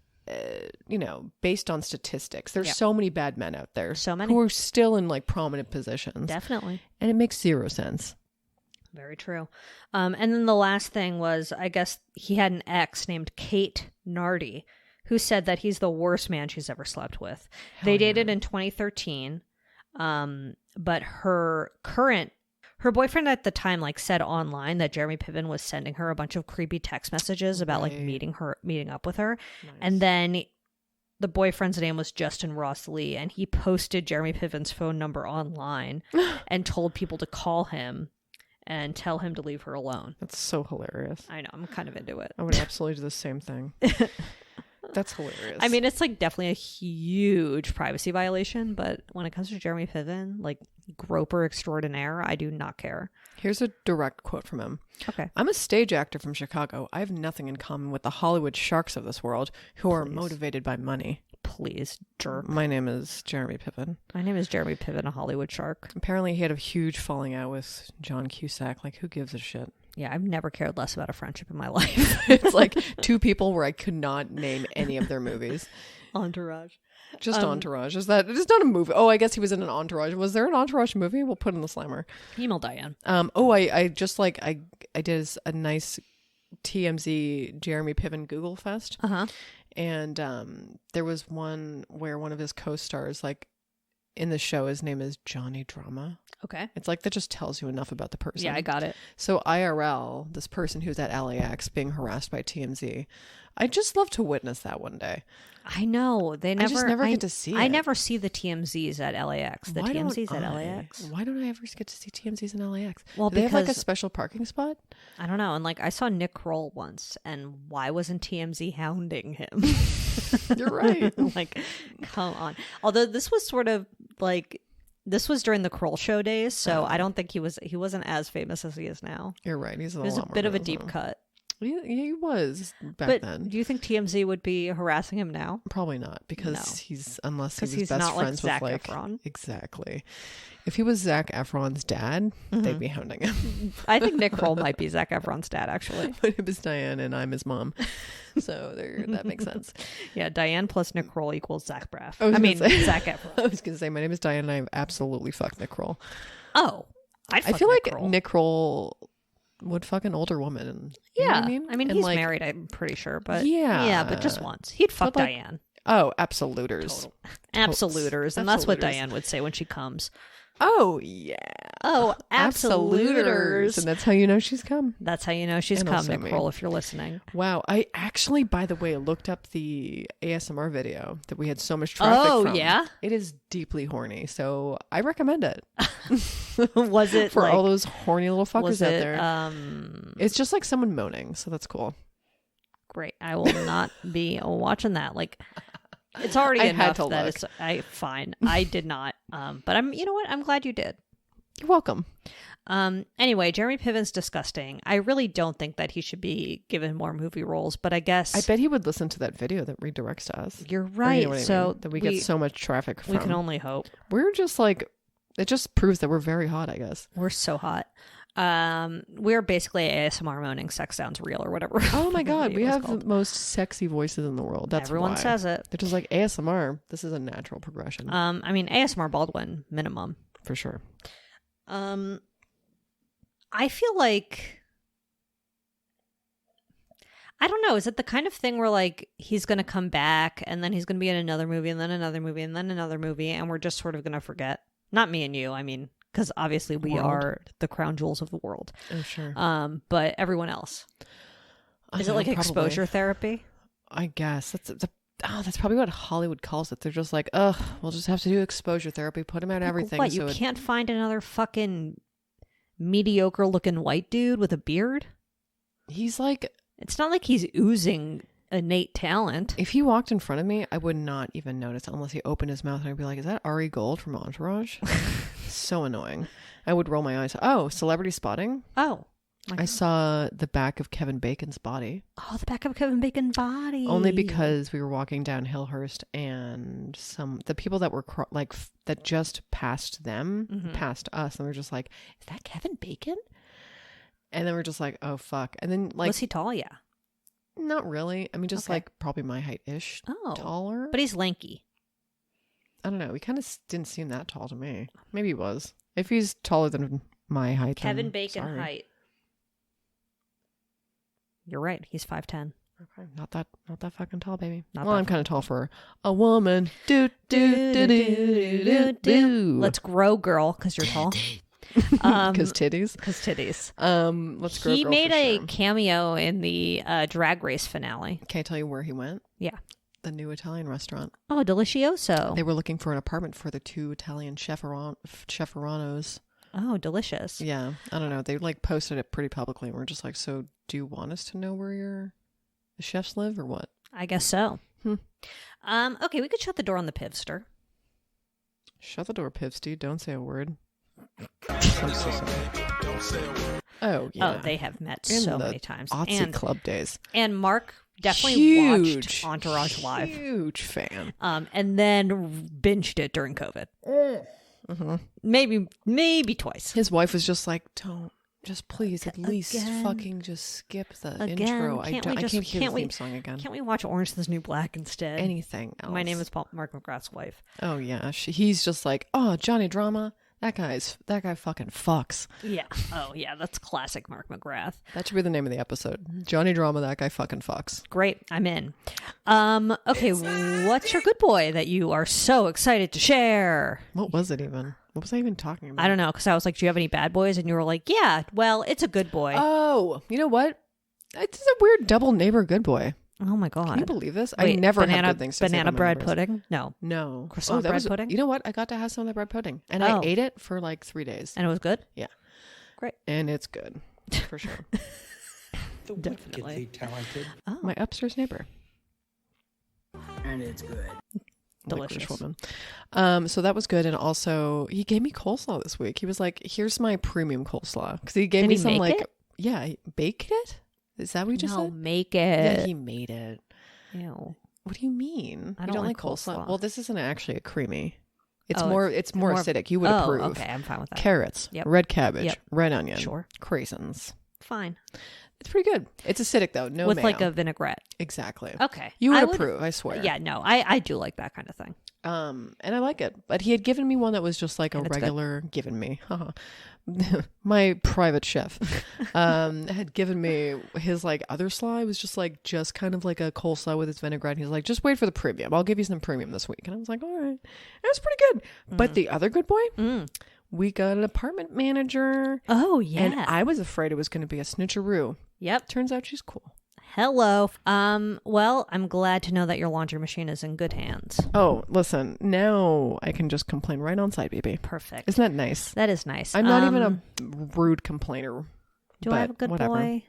Speaker 3: you know, based on statistics, there's so many bad men out there.
Speaker 2: So many
Speaker 3: who are still in like prominent positions.
Speaker 2: Definitely,
Speaker 3: and it makes zero sense.
Speaker 2: Very true. And then the last thing was, I guess he had an ex named Kate Nardi, who said that he's the worst man she's ever slept with. They dated in 2013, but her current Her boyfriend at the time like said online that Jeremy Piven was sending her a bunch of creepy text messages about like meeting up with her. Nice. And then the boyfriend's name was Justin Ross Lee, and he posted Jeremy Piven's phone number online and told people to call him and tell him to leave her alone.
Speaker 3: That's so hilarious.
Speaker 2: I know, I'm kind of into it.
Speaker 3: I would absolutely do the same thing. That's hilarious.
Speaker 2: I mean, it's like definitely a huge privacy violation, but when it comes to Jeremy Piven, like groper extraordinaire, I do not care.
Speaker 3: Here's a direct quote from him.
Speaker 2: Okay.
Speaker 3: I'm a stage actor from Chicago. I have nothing in common with the Hollywood sharks of this world who are motivated by money.
Speaker 2: Please, jerk.
Speaker 3: My name is Jeremy Piven.
Speaker 2: My name is Jeremy Piven, a Hollywood shark.
Speaker 3: Apparently he had a huge falling out with John Cusack. Like, who gives a shit?
Speaker 2: Yeah, I've never cared less about a friendship in my life.
Speaker 3: It's like two people where I could not name any of their movies.
Speaker 2: Entourage.
Speaker 3: Just Entourage. It's not a movie. Oh, I guess he was in an Entourage. Was there an Entourage movie? We'll put in the slammer.
Speaker 2: Email Diane.
Speaker 3: I just like I did a nice TMZ Jeremy Piven Google Fest.
Speaker 2: Uh-huh.
Speaker 3: And there was one where one of his co-stars, like in the show, his name is Johnny Drama.
Speaker 2: Okay.
Speaker 3: It's like that just tells you enough about the person.
Speaker 2: Yeah, I got it.
Speaker 3: So IRL, this person who's at LAX being harassed by TMZ, I'd just love to witness that one day.
Speaker 2: I know. I just
Speaker 3: never get to see it.
Speaker 2: I never see the TMZs at LAX. The TMZs at LAX.
Speaker 3: Why don't I ever get to see TMZs in LAX?
Speaker 2: Well,
Speaker 3: Do they
Speaker 2: because
Speaker 3: have like a special parking spot?
Speaker 2: I don't know. And like I saw Nick Kroll once, and why wasn't TMZ hounding him?
Speaker 3: You're right.
Speaker 2: Like, come on. Although this was sort of like this was during the Kroll show days, so I don't think he wasn't as famous as he is now.
Speaker 3: You're right. He's
Speaker 2: a bit of a deep cut.
Speaker 3: He was back then.
Speaker 2: Do you think TMZ would be harassing him now?
Speaker 3: Probably not, because he's best
Speaker 2: he's
Speaker 3: friends
Speaker 2: not like
Speaker 3: with
Speaker 2: Zac Efron.
Speaker 3: Exactly. If he was Zac Efron's dad, they'd be hounding him.
Speaker 2: I think Nick Kroll might be Zac Efron's dad, actually.
Speaker 3: But it was Diane and I'm his mom, so that makes sense.
Speaker 2: Yeah, Diane plus Nick Kroll equals Zach Braff. Zac Efron.
Speaker 3: I was gonna say my name is Diane and I've absolutely fucked Nick Kroll.
Speaker 2: Oh,
Speaker 3: I feel like Nick Kroll would fuck an older woman.
Speaker 2: Yeah,
Speaker 3: you know what I mean,
Speaker 2: he's married, I'm pretty sure, but
Speaker 3: yeah,
Speaker 2: but just once he'd fuck Diane.
Speaker 3: Oh, absoluters,
Speaker 2: absoluters, and that's what Diane would say when she comes.
Speaker 3: Oh yeah.
Speaker 2: Oh, absoluters,
Speaker 3: and that's how you know she's come.
Speaker 2: That's how you know she's come, Nick Kroll, if you're listening.
Speaker 3: Wow, I actually, by the way, looked up the ASMR video that we had so much traffic from.
Speaker 2: Oh yeah,
Speaker 3: it is deeply horny, so I recommend it.
Speaker 2: Was it
Speaker 3: for
Speaker 2: like,
Speaker 3: all those horny little fuckers out there? It's just like someone moaning, so that's cool.
Speaker 2: Great, I will not be watching that. Like, it's already enough that it's fine. I did not, but you know what? I'm glad you did.
Speaker 3: You're welcome.
Speaker 2: Anyway, Jeremy Piven's disgusting. I really don't think that he should be given more movie roles, but I guess
Speaker 3: I bet he would listen to that video that redirects to us.
Speaker 2: You're right.
Speaker 3: You know that we get so much traffic from.
Speaker 2: We can only hope.
Speaker 3: We're just like, it just proves that we're very hot, I guess.
Speaker 2: We're so hot. We're basically ASMR moaning sex sounds real or whatever.
Speaker 3: Oh my god, we have the most sexy voices in the world. That's
Speaker 2: everyone says it.
Speaker 3: They're just like ASMR. This is a natural progression.
Speaker 2: I mean ASMR Baldwin minimum
Speaker 3: for sure.
Speaker 2: I feel like I don't know. Is it the kind of thing where like he's going to come back and then he's going to be in another movie and then another movie and then another movie and we're just sort of going to forget? Not me and you. I mean, because obviously we are the crown jewels of the world.
Speaker 3: Oh, sure.
Speaker 2: But everyone else. Is it like exposure therapy?
Speaker 3: I guess. That's probably what Hollywood calls it. They're just like, we'll just have to do exposure therapy, put him out everything.
Speaker 2: What, you can't find another fucking mediocre looking white dude with a beard?
Speaker 3: He's like...
Speaker 2: It's not like he's oozing innate talent.
Speaker 3: If he walked in front of me, I would not even notice unless he opened his mouth and I'd be like, is that Ari Gold from Entourage? So annoying. I would roll my eyes. Oh, celebrity spotting?
Speaker 2: Oh.
Speaker 3: I saw the back of Kevin Bacon's body.
Speaker 2: Oh, the back of Kevin Bacon's body.
Speaker 3: Only because we were walking down Hillhurst and the people that were that just passed them, passed us, and we were just like, is that Kevin Bacon? And then we're just like, oh fuck. And then like,
Speaker 2: was he tall? Yeah.
Speaker 3: Not really. I mean, just like probably my height-ish.
Speaker 2: Oh,
Speaker 3: taller.
Speaker 2: But he's lanky.
Speaker 3: I don't know. He kind of didn't seem that tall to me. Maybe he was. If he's taller than my height,
Speaker 2: Kevin Bacon height. You're right. He's 5'10".
Speaker 3: Okay, not that fucking tall, baby.
Speaker 2: Not
Speaker 3: well, I'm kind of tall for a woman. Do do do do do do.
Speaker 2: Let's grow, girl, because you're tall.
Speaker 3: Because titties. Let's go.
Speaker 2: He made a cameo in the Drag Race finale.
Speaker 3: Can I tell you where he went?
Speaker 2: Yeah.
Speaker 3: The new Italian restaurant.
Speaker 2: Oh, delicioso.
Speaker 3: They were looking for an apartment for the 2 Italian cheferanos.
Speaker 2: Oh, delicious.
Speaker 3: Yeah. I don't know. They like posted it pretty publicly. And we're just like, so do you want us to know where the chefs live or what?
Speaker 2: I guess so. Okay, we could shut the door on the Pivster.
Speaker 3: Shut the door, Pivsty. Don't say a word. I'm so sorry. Oh, yeah.
Speaker 2: Oh, they have met
Speaker 3: In
Speaker 2: so
Speaker 3: the
Speaker 2: many times.
Speaker 3: Otzi Club days.
Speaker 2: And Mark definitely watched Entourage Live.
Speaker 3: Huge fan.
Speaker 2: And then binged it during COVID.
Speaker 3: Mm-hmm.
Speaker 2: Maybe twice.
Speaker 3: His wife was just like, don't. Just please, at least fucking just skip the intro. I can't hear the theme song again.
Speaker 2: Can't we watch Orange is the New Black instead?
Speaker 3: Anything else.
Speaker 2: My name is Mark McGrath's wife.
Speaker 3: Oh, yeah. He's just like, oh, Johnny Drama. That guy fucking fucks.
Speaker 2: Yeah. Oh, yeah. That's classic Mark McGrath.
Speaker 3: That should be the name of the episode. Johnny Drama, that guy fucking fucks.
Speaker 2: Great. I'm in. Okay. What's your good boy that you are so excited to share?
Speaker 3: What was it even? What was I even talking about?
Speaker 2: I don't know. Because I was like, do you have any bad boys? And you were like, yeah, well, it's a good boy.
Speaker 3: Oh, you know what? It's a weird double neighbor good boy.
Speaker 2: Oh my God.
Speaker 3: Can you believe this?
Speaker 2: Wait,
Speaker 3: I never had good things to say
Speaker 2: banana
Speaker 3: about my
Speaker 2: bread
Speaker 3: neighbors.
Speaker 2: pudding? No. Croissant bread pudding?
Speaker 3: You know what? I got to have some of that bread pudding. And I ate it for like 3 days.
Speaker 2: And it was good?
Speaker 3: Yeah.
Speaker 2: Great.
Speaker 3: And it's good. For sure.
Speaker 2: Definitely.
Speaker 1: Talented.
Speaker 2: Oh.
Speaker 3: My upstairs neighbor.
Speaker 4: And it's good.
Speaker 2: Delicious.
Speaker 3: Woman. So that was good. And also, he gave me coleslaw this week. He was like, here's my premium coleslaw. Because he gave me some
Speaker 2: make it?
Speaker 3: Yeah, he baked it? Is that what you just said?
Speaker 2: Make it.
Speaker 3: Yeah, he made it.
Speaker 2: Ew.
Speaker 3: What do you mean?
Speaker 2: I
Speaker 3: You
Speaker 2: don't like coleslaw.
Speaker 3: Well, this isn't actually a creamy. It's
Speaker 2: Oh,
Speaker 3: more
Speaker 2: more
Speaker 3: acidic. You would approve.
Speaker 2: Okay, I'm fine with that.
Speaker 3: Carrots,
Speaker 2: Yep.
Speaker 3: red cabbage,
Speaker 2: Yep.
Speaker 3: red onion,
Speaker 2: Sure.
Speaker 3: craisins.
Speaker 2: Fine.
Speaker 3: It's pretty good. It's acidic though. No
Speaker 2: With
Speaker 3: mayo.
Speaker 2: like a vinaigrette.
Speaker 3: Exactly.
Speaker 2: Okay.
Speaker 3: You would
Speaker 2: I
Speaker 3: approve, I swear.
Speaker 2: Yeah, no, I do like that kind of thing.
Speaker 3: And I like it. But he had given me one that was just like a
Speaker 2: And it's good.
Speaker 3: regular given me. My private chef had given me his like other slaw. It was just kind of like a coleslaw with its vinaigrette. He's like, just wait for the premium. I'll give you some premium this week. And I was like, all right. It was pretty good. But the other good boy, we got an apartment manager.
Speaker 2: Oh, yeah.
Speaker 3: And I was afraid it was going to be a snitcheroo.
Speaker 2: Yep.
Speaker 3: Turns out she's cool.
Speaker 2: Hello. Well, I'm glad to know that your laundry machine is in good hands.
Speaker 3: Oh, listen. Now I can just complain right on site, baby.
Speaker 2: Perfect.
Speaker 3: Isn't that nice?
Speaker 2: That is nice.
Speaker 3: I'm not even a rude complainer.
Speaker 2: Do I have a good
Speaker 3: whatever.
Speaker 2: boy?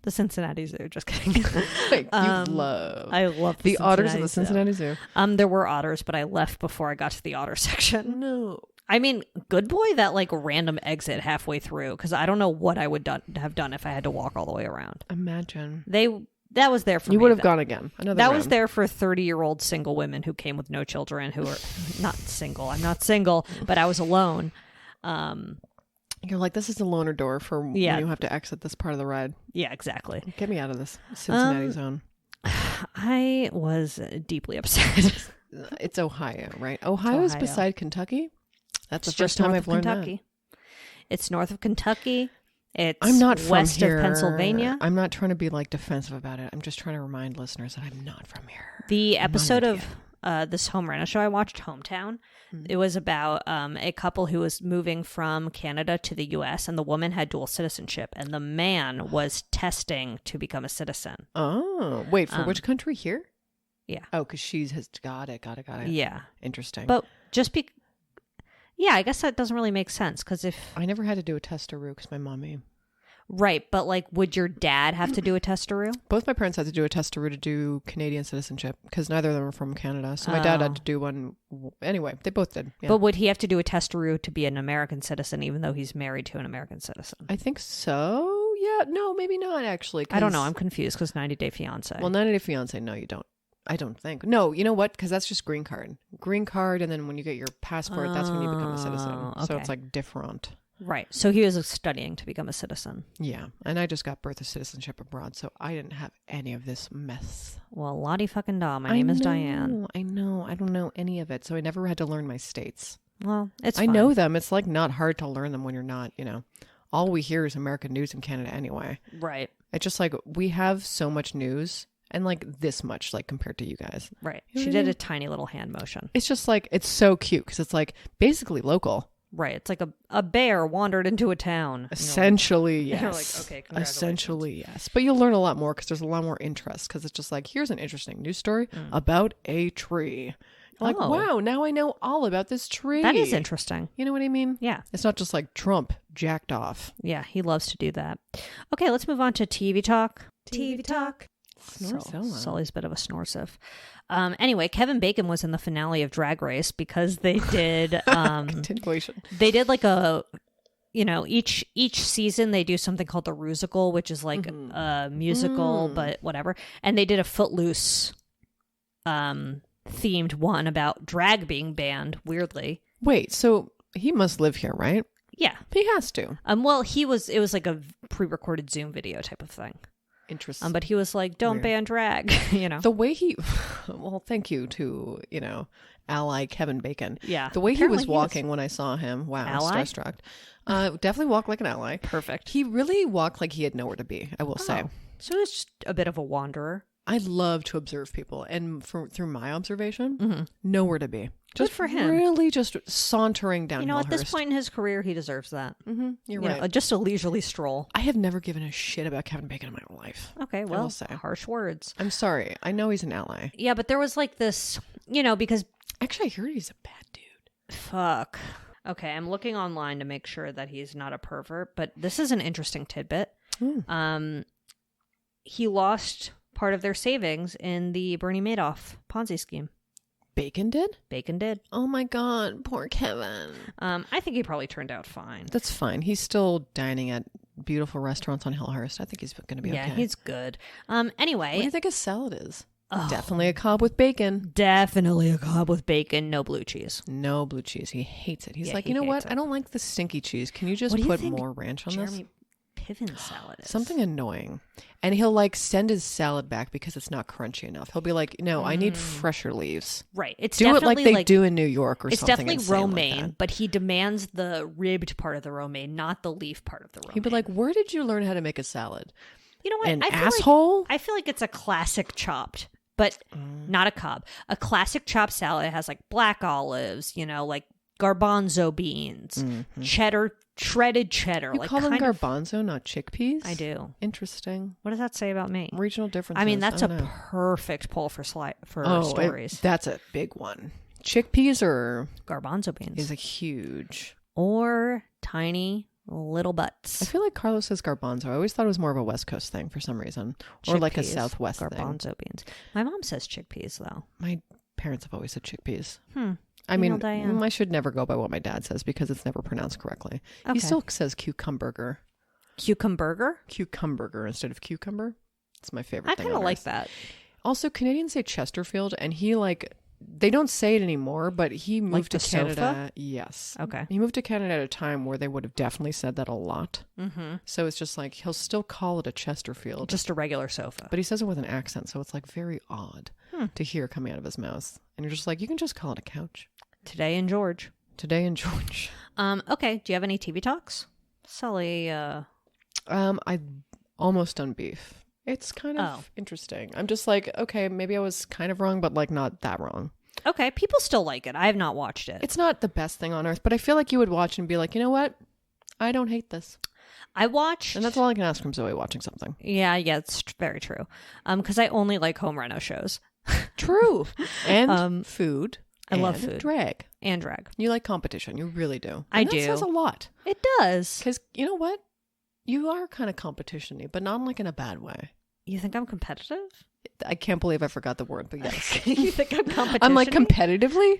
Speaker 2: The Cincinnati Zoo. Just kidding.
Speaker 3: Like,
Speaker 2: I love
Speaker 3: the otters of the
Speaker 2: Cincinnati
Speaker 3: Cincinnati Zoo.
Speaker 2: There were otters, but I left before I got to the otter section.
Speaker 3: No.
Speaker 2: I mean, good boy, that like random exit halfway through, because I don't know what I would have done if I had to walk all the way around.
Speaker 3: Imagine.
Speaker 2: That was there for me.
Speaker 3: You would have gone again.
Speaker 2: That was there for 30-year-old single women who came with no children, who are not single. I'm not single, but I was alone.
Speaker 3: You're like, this is the loaner door for when you have to exit this part of the ride.
Speaker 2: Yeah, exactly.
Speaker 3: Get me out of this Cincinnati zone.
Speaker 2: I was deeply upset.
Speaker 3: It's Ohio, right? Ohio is beside Kentucky. That's the first
Speaker 2: just
Speaker 3: time
Speaker 2: north
Speaker 3: I've
Speaker 2: of
Speaker 3: learned
Speaker 2: Kentucky. It's north of Kentucky. It's
Speaker 3: I'm not from
Speaker 2: west
Speaker 3: here.
Speaker 2: of Pennsylvania.
Speaker 3: I'm not trying to be like defensive about it. I'm just trying to remind listeners that I'm not from here.
Speaker 2: The episode of this home reno show I watched, Hometown, it was about a couple who was moving from Canada to the U.S. and the woman had dual citizenship and the man was testing to become a citizen.
Speaker 3: Oh, wait, for which country? Here?
Speaker 2: Yeah.
Speaker 3: Oh, because she has got it.
Speaker 2: Yeah.
Speaker 3: Interesting.
Speaker 2: But just yeah, I guess that doesn't really make sense because if...
Speaker 3: I never had to do a testaroo because my mommy...
Speaker 2: Right, but like, would your dad have to do a testaroo?
Speaker 3: Both my parents had to do a testaroo to do Canadian citizenship because neither of them are from Canada. So my dad had to do one. Anyway, they both did. Yeah.
Speaker 2: But would he have to do a testaroo to be an American citizen even though he's married to an American citizen?
Speaker 3: I think so. Yeah. No, maybe not actually.
Speaker 2: I don't know. I'm confused because 90 Day Fiancé.
Speaker 3: Well, 90 Day Fiancé, no, you don't. I don't think. No, you know what? Because that's just green card. Green card, and then when you get your passport, that's when you become a citizen.
Speaker 2: Okay.
Speaker 3: So it's like different.
Speaker 2: Right. So he was studying to become a citizen.
Speaker 3: Yeah. And I just got birth of citizenship abroad, so I didn't have any of this mess.
Speaker 2: Well, Lottie fucking da. My name is Diane.
Speaker 3: I know. I don't know any of it, so I never had to learn my states.
Speaker 2: Well, it's
Speaker 3: I
Speaker 2: fine.
Speaker 3: know them. It's like not hard to learn them when you're not, all we hear is American news in Canada anyway.
Speaker 2: Right.
Speaker 3: It's just like we have so much news and like this much, like compared to you guys.
Speaker 2: Right.
Speaker 3: You know
Speaker 2: She
Speaker 3: what I
Speaker 2: did
Speaker 3: mean?
Speaker 2: a tiny little hand motion.
Speaker 3: It's just like, it's so cute because it's like basically local.
Speaker 2: Right. It's like a bear wandered into a town.
Speaker 3: Essentially,
Speaker 2: You're like,
Speaker 3: yes.
Speaker 2: okay, congratulations.
Speaker 3: Essentially, yes. But you'll learn a lot more because there's a lot more interest because it's just like, here's an interesting news story about a tree. You're like, wow, now I know all about this tree.
Speaker 2: That is interesting.
Speaker 3: You know what I mean?
Speaker 2: Yeah.
Speaker 3: It's not just like Trump jacked off.
Speaker 2: Yeah, he loves to do that. Okay, let's move on to TV talk.
Speaker 3: TV talk. Snorzilla.
Speaker 2: Sully's a bit of a snorsif. Anyway, Kevin Bacon was in the finale of Drag Race because they did
Speaker 3: Continuation.
Speaker 2: They did like a, you know, each season they do something called the Rusical, which is like a musical, but whatever. And they did a Footloose themed one about drag being banned, weirdly.
Speaker 3: Wait, so he must live here, right?
Speaker 2: Yeah.
Speaker 3: He has to.
Speaker 2: Well, it was like a pre-recorded Zoom video type of thing.
Speaker 3: Interesting.
Speaker 2: But he was like, don't ban drag, you know.
Speaker 3: The way he, well, thank you to, you know, ally Kevin Bacon.
Speaker 2: Yeah.
Speaker 3: The way
Speaker 2: Apparently
Speaker 3: he was walking when I saw him, wow,
Speaker 2: Ally?
Speaker 3: starstruck. Definitely walked like an ally.
Speaker 2: Perfect.
Speaker 3: He really walked like he had nowhere to be, I will say.
Speaker 2: So he was just a bit of a wanderer.
Speaker 3: I love to observe people. And through my observation, nowhere to be. Just
Speaker 2: Good for him.
Speaker 3: Really just sauntering down
Speaker 2: You know, at this
Speaker 3: Hillhurst.
Speaker 2: point in his career, he deserves that.
Speaker 3: You're
Speaker 2: You
Speaker 3: right.
Speaker 2: know, just a leisurely stroll.
Speaker 3: I have never given a shit about Kevin Bacon in my life.
Speaker 2: Okay,
Speaker 3: will
Speaker 2: well,
Speaker 3: say.
Speaker 2: harsh words.
Speaker 3: I'm sorry. I know he's an ally.
Speaker 2: Yeah, but there was like this, you know, because
Speaker 3: Actually, I heard he's a bad dude.
Speaker 2: fuck. Okay, I'm looking online to make sure that he's not a pervert, but this is an interesting tidbit. He lost part of their savings in the Bernie Madoff Ponzi scheme.
Speaker 3: Bacon did?
Speaker 2: Bacon did.
Speaker 3: Oh my god, poor Kevin.
Speaker 2: I think he probably turned out fine.
Speaker 3: That's fine. He's still dining at beautiful restaurants on Hillhurst. I think he's going to be
Speaker 2: Yeah,
Speaker 3: okay.
Speaker 2: he's good.
Speaker 3: What do
Speaker 2: Anyway,
Speaker 3: you think his salad is? Definitely a cob with bacon.
Speaker 2: definitely a cob with bacon, no blue cheese.
Speaker 3: No blue cheese. He hates it. He's
Speaker 2: Yeah,
Speaker 3: like,
Speaker 2: he
Speaker 3: you know
Speaker 2: hates
Speaker 3: what?
Speaker 2: it.
Speaker 3: I don't like the stinky cheese. Can you just
Speaker 2: What do you
Speaker 3: put
Speaker 2: think
Speaker 3: more ranch on
Speaker 2: Jeremy
Speaker 3: this?
Speaker 2: Piven salad is?
Speaker 3: Something annoying. And he'll like send his salad back because it's not crunchy enough. He'll be like, no, I need fresher leaves.
Speaker 2: Right. It's
Speaker 3: Do it
Speaker 2: definitely
Speaker 3: like they do in New York or
Speaker 2: It's
Speaker 3: something.
Speaker 2: definitely
Speaker 3: insane
Speaker 2: romaine,
Speaker 3: like that.
Speaker 2: but he demands the ribbed part of the romaine, not the leaf part of the romaine.
Speaker 3: He'd be like, where did you learn how to make a salad?
Speaker 2: you know what?
Speaker 3: An
Speaker 2: I feel
Speaker 3: asshole?
Speaker 2: I feel like it's a classic chopped, but not a cob. A classic chopped salad. It has like black olives, you know, like garbanzo beans, cheddar, shredded cheddar.
Speaker 3: You
Speaker 2: like
Speaker 3: call them
Speaker 2: kind of-
Speaker 3: garbanzo, not chickpeas?
Speaker 2: I do.
Speaker 3: Interesting.
Speaker 2: What does that say about me?
Speaker 3: Regional differences.
Speaker 2: I mean, that's
Speaker 3: I
Speaker 2: a
Speaker 3: don't know.
Speaker 2: perfect poll for stories.
Speaker 3: That's a big one. Chickpeas
Speaker 2: Garbanzo beans.
Speaker 3: is a huge.
Speaker 2: Or tiny little butts.
Speaker 3: I feel like Carlos says garbanzo. I always thought it was more of a West Coast thing for some reason, or like a
Speaker 2: Chickpeas,
Speaker 3: Southwest thing.
Speaker 2: garbanzo beans. My mom says chickpeas though.
Speaker 3: My parents have always said chickpeas. I
Speaker 2: You
Speaker 3: mean,
Speaker 2: know, Diane.
Speaker 3: I should never go by what my dad says because it's never pronounced correctly.
Speaker 2: Okay.
Speaker 3: He still says cucumber instead of cucumber. It's my favorite
Speaker 2: I
Speaker 3: thing.
Speaker 2: kind of
Speaker 3: on
Speaker 2: like
Speaker 3: earth.
Speaker 2: that.
Speaker 3: Also, Canadians say Chesterfield, and he like they don't say it anymore, but he moved
Speaker 2: the
Speaker 3: to Canada.
Speaker 2: sofa?
Speaker 3: Yes.
Speaker 2: Okay.
Speaker 3: He moved to Canada at a time where they would have definitely said that a lot.
Speaker 2: Mm-hmm.
Speaker 3: So it's just like he'll still call it a Chesterfield,
Speaker 2: Just a regular sofa.
Speaker 3: but he says it with an accent, so it's like very odd to hear coming out of his mouth. And you're just like, you can just call it a couch.
Speaker 2: Today in George.
Speaker 3: Today in George.
Speaker 2: Okay. Do you have any TV talks? Sully,
Speaker 3: I almost done beef. It's kind of interesting. I'm just like, okay, maybe I was kind of wrong, but like not that wrong.
Speaker 2: Okay. People still like it. I have not watched it.
Speaker 3: It's not the best thing on earth, but I feel like you would watch and be like, you know what? I don't hate this.
Speaker 2: I watched.
Speaker 3: And that's all I can ask from Zoe watching something.
Speaker 2: Yeah, it's very true. Because I only like home reno shows.
Speaker 3: True. And food.
Speaker 2: I love
Speaker 3: and
Speaker 2: food.
Speaker 3: Drag.
Speaker 2: And drag.
Speaker 3: You like competition. You really do.
Speaker 2: I
Speaker 3: And
Speaker 2: do.
Speaker 3: That says a lot.
Speaker 2: It does.
Speaker 3: Because you know what? You are kind of competition-y, but not like in a bad way.
Speaker 2: You think I'm competitive?
Speaker 3: I can't believe I forgot the word, but yes.
Speaker 2: You think I'm competition?
Speaker 3: I'm like competitively.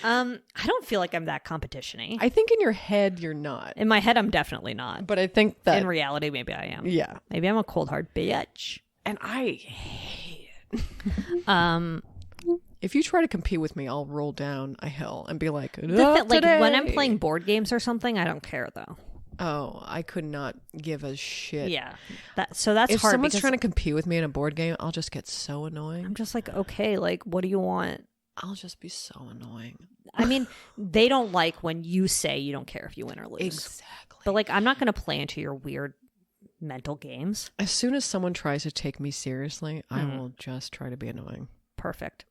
Speaker 2: I don't feel like I'm that competition-y.
Speaker 3: I think in your head you're not.
Speaker 2: In my head, I'm definitely not.
Speaker 3: But I think that
Speaker 2: In reality, maybe I am.
Speaker 3: yeah.
Speaker 2: Maybe I'm a cold hard bitch.
Speaker 3: And I hate it. If you try to compete with me, I'll roll down a hill and be like,
Speaker 2: Like
Speaker 3: today.
Speaker 2: when I'm playing board games or something, I don't care though.
Speaker 3: Oh, I could not give a shit.
Speaker 2: Yeah. So that's
Speaker 3: If
Speaker 2: hard
Speaker 3: someone's
Speaker 2: because
Speaker 3: trying to compete with me in a board game, I'll just get so annoying.
Speaker 2: I'm just like, okay, like what do you want?
Speaker 3: I'll just be so annoying.
Speaker 2: I mean, they don't like when you say you don't care if you win or lose.
Speaker 3: Exactly.
Speaker 2: But like, I'm not going to play into your weird mental games.
Speaker 3: As soon as someone tries to take me seriously, I will just try to be annoying.
Speaker 2: Perfect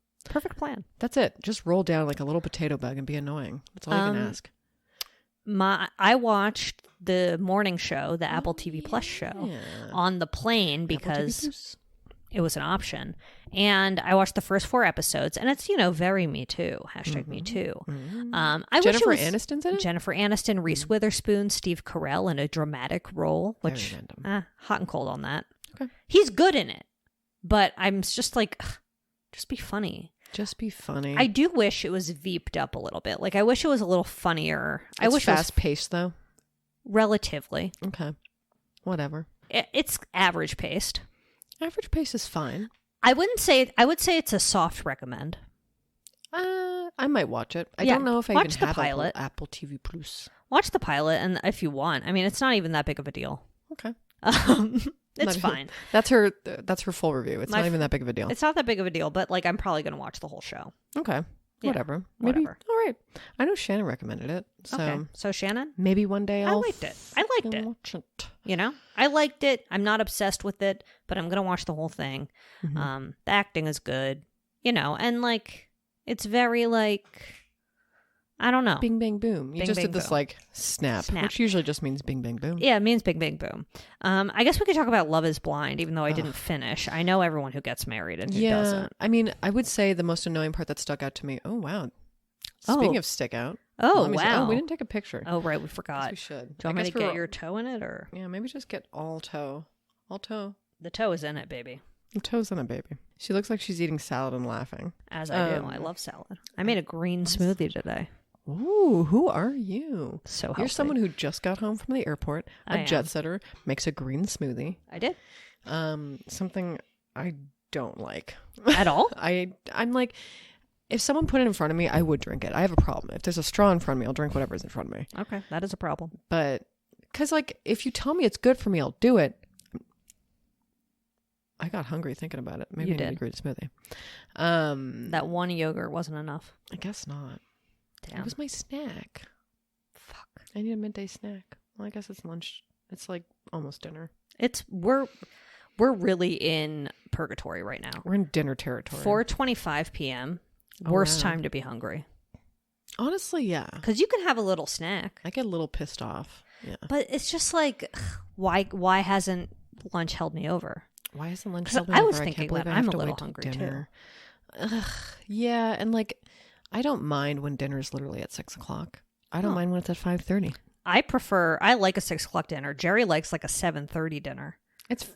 Speaker 2: plan.
Speaker 3: That's it. Just roll down like a little potato bug and be annoying. That's all you can ask.
Speaker 2: I watched the morning show, the Apple TV Plus show, on the plane because it was an option. And I watched the first 4 episodes, and it's, very Me Too, #Me Too. I
Speaker 3: Jennifer
Speaker 2: wish it was
Speaker 3: Aniston's in it?
Speaker 2: Jennifer Aniston, Reese Witherspoon, Steve Carell in a dramatic role, which, hot and cold on that.
Speaker 3: Okay.
Speaker 2: He's good in it, but I'm just like, ugh, just be funny.
Speaker 3: Just be funny.
Speaker 2: I do wish it was veeped up a little bit. Like, I wish it was a little funnier. I wish
Speaker 3: fast paced, though.
Speaker 2: Relatively.
Speaker 3: Okay. Whatever.
Speaker 2: It's average paced.
Speaker 3: Average pace is fine.
Speaker 2: I would say it's a soft recommend.
Speaker 3: I might watch it. I don't know if I
Speaker 2: watch
Speaker 3: even
Speaker 2: the
Speaker 3: have
Speaker 2: pilot.
Speaker 3: Apple TV Plus.
Speaker 2: Watch the pilot, and if you want, I mean, it's not even that big of a deal.
Speaker 3: Okay.
Speaker 2: It's fine.
Speaker 3: That's her full review. It's not even that big of a deal.
Speaker 2: It's not that big of a deal, but like, I'm probably going to watch the whole show.
Speaker 3: Okay.
Speaker 2: Yeah,
Speaker 3: whatever. Maybe.
Speaker 2: whatever.
Speaker 3: All right. I know Shannon recommended it. So
Speaker 2: Okay. So Shannon?
Speaker 3: maybe one day
Speaker 2: I
Speaker 3: I'll
Speaker 2: liked it. I liked it.
Speaker 3: watch it.
Speaker 2: I liked it. I'm not obsessed with it, but I'm going to watch the whole thing.
Speaker 3: Mm-hmm.
Speaker 2: The acting is good, and like, it's very like, I don't know.
Speaker 3: Bing, bang, boom. You
Speaker 2: Bing,
Speaker 3: just
Speaker 2: bang,
Speaker 3: did this
Speaker 2: boom.
Speaker 3: like snap, which usually just means bing, bang, boom.
Speaker 2: Yeah, it means bing, bang, boom. I guess we could talk about Love is Blind, even though I didn't finish. I know everyone who gets married and who doesn't.
Speaker 3: I mean, I would say the most annoying part that stuck out to me. Oh, wow. Speaking of stick out.
Speaker 2: Oh,
Speaker 3: let me see.
Speaker 2: wow.
Speaker 3: Oh, we didn't take a picture.
Speaker 2: Oh, right. We
Speaker 3: Guess
Speaker 2: forgot.
Speaker 3: we should.
Speaker 2: Do you want me to get your toe in it, or?
Speaker 3: Yeah, maybe just get all toe. All toe.
Speaker 2: The toe is in it, baby.
Speaker 3: The toe's on a baby. She looks like she's eating salad and laughing.
Speaker 2: As I do. I love salad. I made a green smoothie today.
Speaker 3: Ooh, who are you?
Speaker 2: So healthy.
Speaker 3: You're someone who just got home from the airport,
Speaker 2: I
Speaker 3: a jet
Speaker 2: am.
Speaker 3: setter, makes a green smoothie.
Speaker 2: I did.
Speaker 3: Something I don't like.
Speaker 2: At all?
Speaker 3: I'm like, if someone put it in front of me, I would drink it. I have a problem. If there's a straw in front of me, I'll drink whatever's in front of me.
Speaker 2: Okay, that is a problem.
Speaker 3: But, because like, if you tell me it's good for me, I'll do it. I got hungry thinking about it. Maybe
Speaker 2: You
Speaker 3: I need
Speaker 2: did.
Speaker 3: a green smoothie.
Speaker 2: That one yogurt wasn't enough.
Speaker 3: I guess not.
Speaker 2: Damn.
Speaker 3: It was my snack.
Speaker 2: Fuck.
Speaker 3: I need a midday snack. Well, I guess it's lunch. It's like almost dinner.
Speaker 2: We're really in purgatory right now.
Speaker 3: We're in dinner territory.
Speaker 2: 4:25 p.m.
Speaker 3: Oh,
Speaker 2: Worst
Speaker 3: wow.
Speaker 2: time to be hungry.
Speaker 3: Honestly, yeah.
Speaker 2: Because you can have a little snack.
Speaker 3: I get a little pissed off. Yeah.
Speaker 2: But it's just like, why hasn't lunch held me over?
Speaker 3: Why isn't lunch?
Speaker 2: 'Cause
Speaker 3: held me
Speaker 2: I was
Speaker 3: over?
Speaker 2: thinking
Speaker 3: can't believe
Speaker 2: that
Speaker 3: I have
Speaker 2: I'm a
Speaker 3: to
Speaker 2: little
Speaker 3: wait till
Speaker 2: hungry,
Speaker 3: dinner. Ugh, yeah, and like, I don't mind when dinner is literally at 6 o'clock. I don't mind when it's at 5:30.
Speaker 2: I like a 6 o'clock dinner. Jerry likes like a 7:30 dinner.
Speaker 3: It's.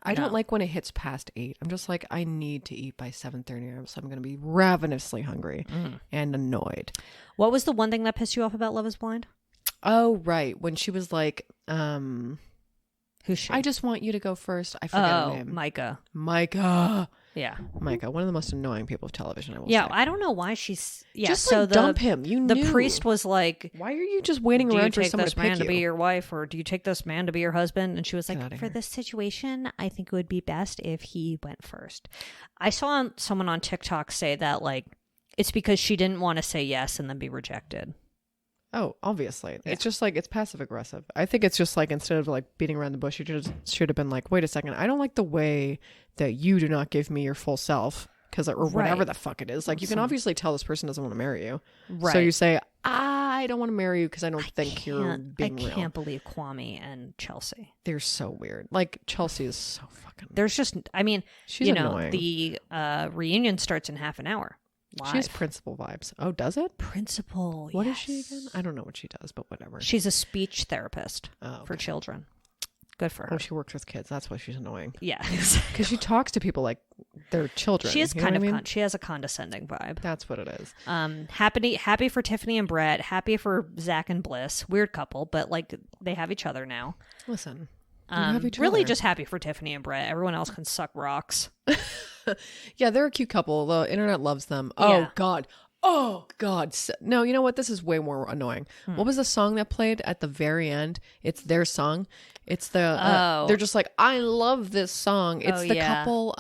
Speaker 3: I don't like when it hits past 8. I'm just like, I need to eat by 7:30, or else I'm going to be ravenously hungry and annoyed.
Speaker 2: What was the one thing that pissed you off about Love is Blind?
Speaker 3: Oh, right. When she was like,
Speaker 2: Who's she?
Speaker 3: I just want you to go first. I forget her name.
Speaker 2: Micah.
Speaker 3: Micah.
Speaker 2: Yeah.
Speaker 3: Micah, one of the most annoying people of television, I will
Speaker 2: Yeah,
Speaker 3: say.
Speaker 2: I don't know why she's... Yeah,
Speaker 3: Just
Speaker 2: so
Speaker 3: like dump him. You
Speaker 2: the
Speaker 3: knew.
Speaker 2: priest was like,
Speaker 3: Why are you just waiting
Speaker 2: do you
Speaker 3: around for
Speaker 2: take
Speaker 3: someone
Speaker 2: this
Speaker 3: to
Speaker 2: man
Speaker 3: pick
Speaker 2: to be
Speaker 3: you?
Speaker 2: your wife, or do you take this man to be your husband? And she was
Speaker 3: Get
Speaker 2: like,
Speaker 3: outta
Speaker 2: for
Speaker 3: here.
Speaker 2: this situation, I think it would be best if he went first. I saw someone on TikTok say that, like, it's because she didn't want to say yes and then be rejected.
Speaker 3: Oh, obviously. It's just like, it's passive aggressive. I think it's just like, instead of like beating around the bush, you just should have been like, wait a second, I don't like the way that you do not give me your full self. Because, or whatever
Speaker 2: Right.
Speaker 3: the fuck it is. Like, you can obviously tell this person doesn't want to marry you.
Speaker 2: Right.
Speaker 3: So you say, I don't want to marry you because I don't think you're being
Speaker 2: I
Speaker 3: real.
Speaker 2: can't believe Kwame and Chelsea.
Speaker 3: They're so weird. Like, Chelsea is so fucking...
Speaker 2: There's just, I mean,
Speaker 3: She's annoying.
Speaker 2: the reunion starts in half an hour. Live.
Speaker 3: She has principal vibes. Oh, does it?
Speaker 2: Principal.
Speaker 3: What is
Speaker 2: yes.
Speaker 3: she again? I don't know what she does, but whatever.
Speaker 2: She's a speech therapist for
Speaker 3: okay.
Speaker 2: children. Good for her.
Speaker 3: Oh, she works with kids. That's why she's annoying.
Speaker 2: Yeah.
Speaker 3: Because she talks to people like they're children.
Speaker 2: She is
Speaker 3: you know
Speaker 2: kind
Speaker 3: what
Speaker 2: of
Speaker 3: I mean?
Speaker 2: she has a condescending vibe.
Speaker 3: That's what it is.
Speaker 2: Happy for Tiffany and Brett. Happy for Zach and Bliss. Weird couple, but like they have each other now.
Speaker 3: Listen, you have each
Speaker 2: Really
Speaker 3: other.
Speaker 2: just happy for Tiffany and Brett. Everyone else can suck rocks.
Speaker 3: Yeah, they're a cute couple. The internet loves them.
Speaker 2: Yeah.
Speaker 3: Oh God. No, you know what? This is way more annoying. What was the song that played at the very end? It's their song. It's the they're just like, I love this song. It's the couple.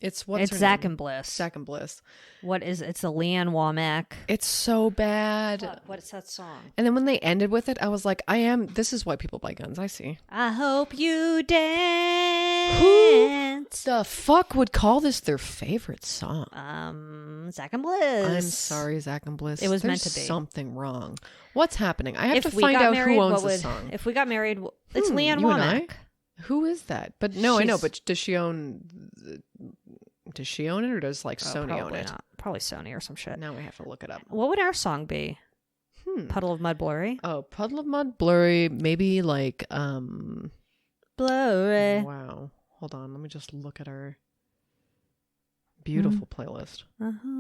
Speaker 3: It's what's
Speaker 2: it's
Speaker 3: her
Speaker 2: Zach
Speaker 3: name?
Speaker 2: and Bliss.
Speaker 3: Zach and Bliss.
Speaker 2: What is it's the Leanne Womack?
Speaker 3: It's so bad.
Speaker 2: What is that song?
Speaker 3: And then when they ended with it, I was like, this is why people buy guns. I see.
Speaker 2: I hope you dance.
Speaker 3: Who the fuck would call this their favorite song?
Speaker 2: Zach and Bliss.
Speaker 3: I'm sorry, Zach and Bliss.
Speaker 2: It was
Speaker 3: There's
Speaker 2: meant to be.
Speaker 3: something wrong. What's happening? I have
Speaker 2: If
Speaker 3: to
Speaker 2: we
Speaker 3: find
Speaker 2: got
Speaker 3: out
Speaker 2: married,
Speaker 3: who owns
Speaker 2: what
Speaker 3: the
Speaker 2: would-
Speaker 3: song.
Speaker 2: If we got married, it's Leanne
Speaker 3: you and I?
Speaker 2: Womack.
Speaker 3: Who is that? But no, I know.
Speaker 2: She's-
Speaker 3: But does she own it, or does like Sony own
Speaker 2: Probably
Speaker 3: it?
Speaker 2: not. Probably Sony or some shit.
Speaker 3: Now I have to look it up.
Speaker 2: What would our song be? Puddle of Mud Blurry?
Speaker 3: Oh, Puddle of Mud, Blurry. Maybe like
Speaker 2: Blurry.
Speaker 3: Wow. Hold on. Let me just look at our beautiful playlist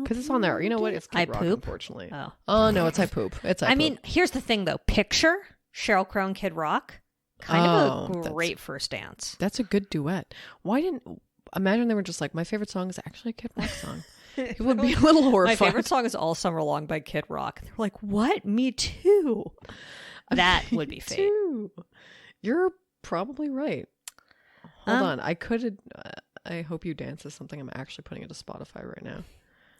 Speaker 3: because it's on there. You know what? It's Kid
Speaker 2: I
Speaker 3: Rock,
Speaker 2: Poop?
Speaker 3: unfortunately.
Speaker 2: Oh.
Speaker 3: No, it's I Poop. It's I
Speaker 2: I
Speaker 3: Poop.
Speaker 2: mean, here's the thing though. Picture Sheryl Crow and Kid Rock. Kind of a great first dance.
Speaker 3: That's a good duet. Why didn't imagine they were just like, my favorite song is actually a Kid Rock song. It would be a little horrified.
Speaker 2: My favorite song is All Summer Long by Kid Rock. They're like, what? Me too. That would be fate.
Speaker 3: Too. You're probably right. Hold on. I Hope You Dance is something I'm actually putting into Spotify right now.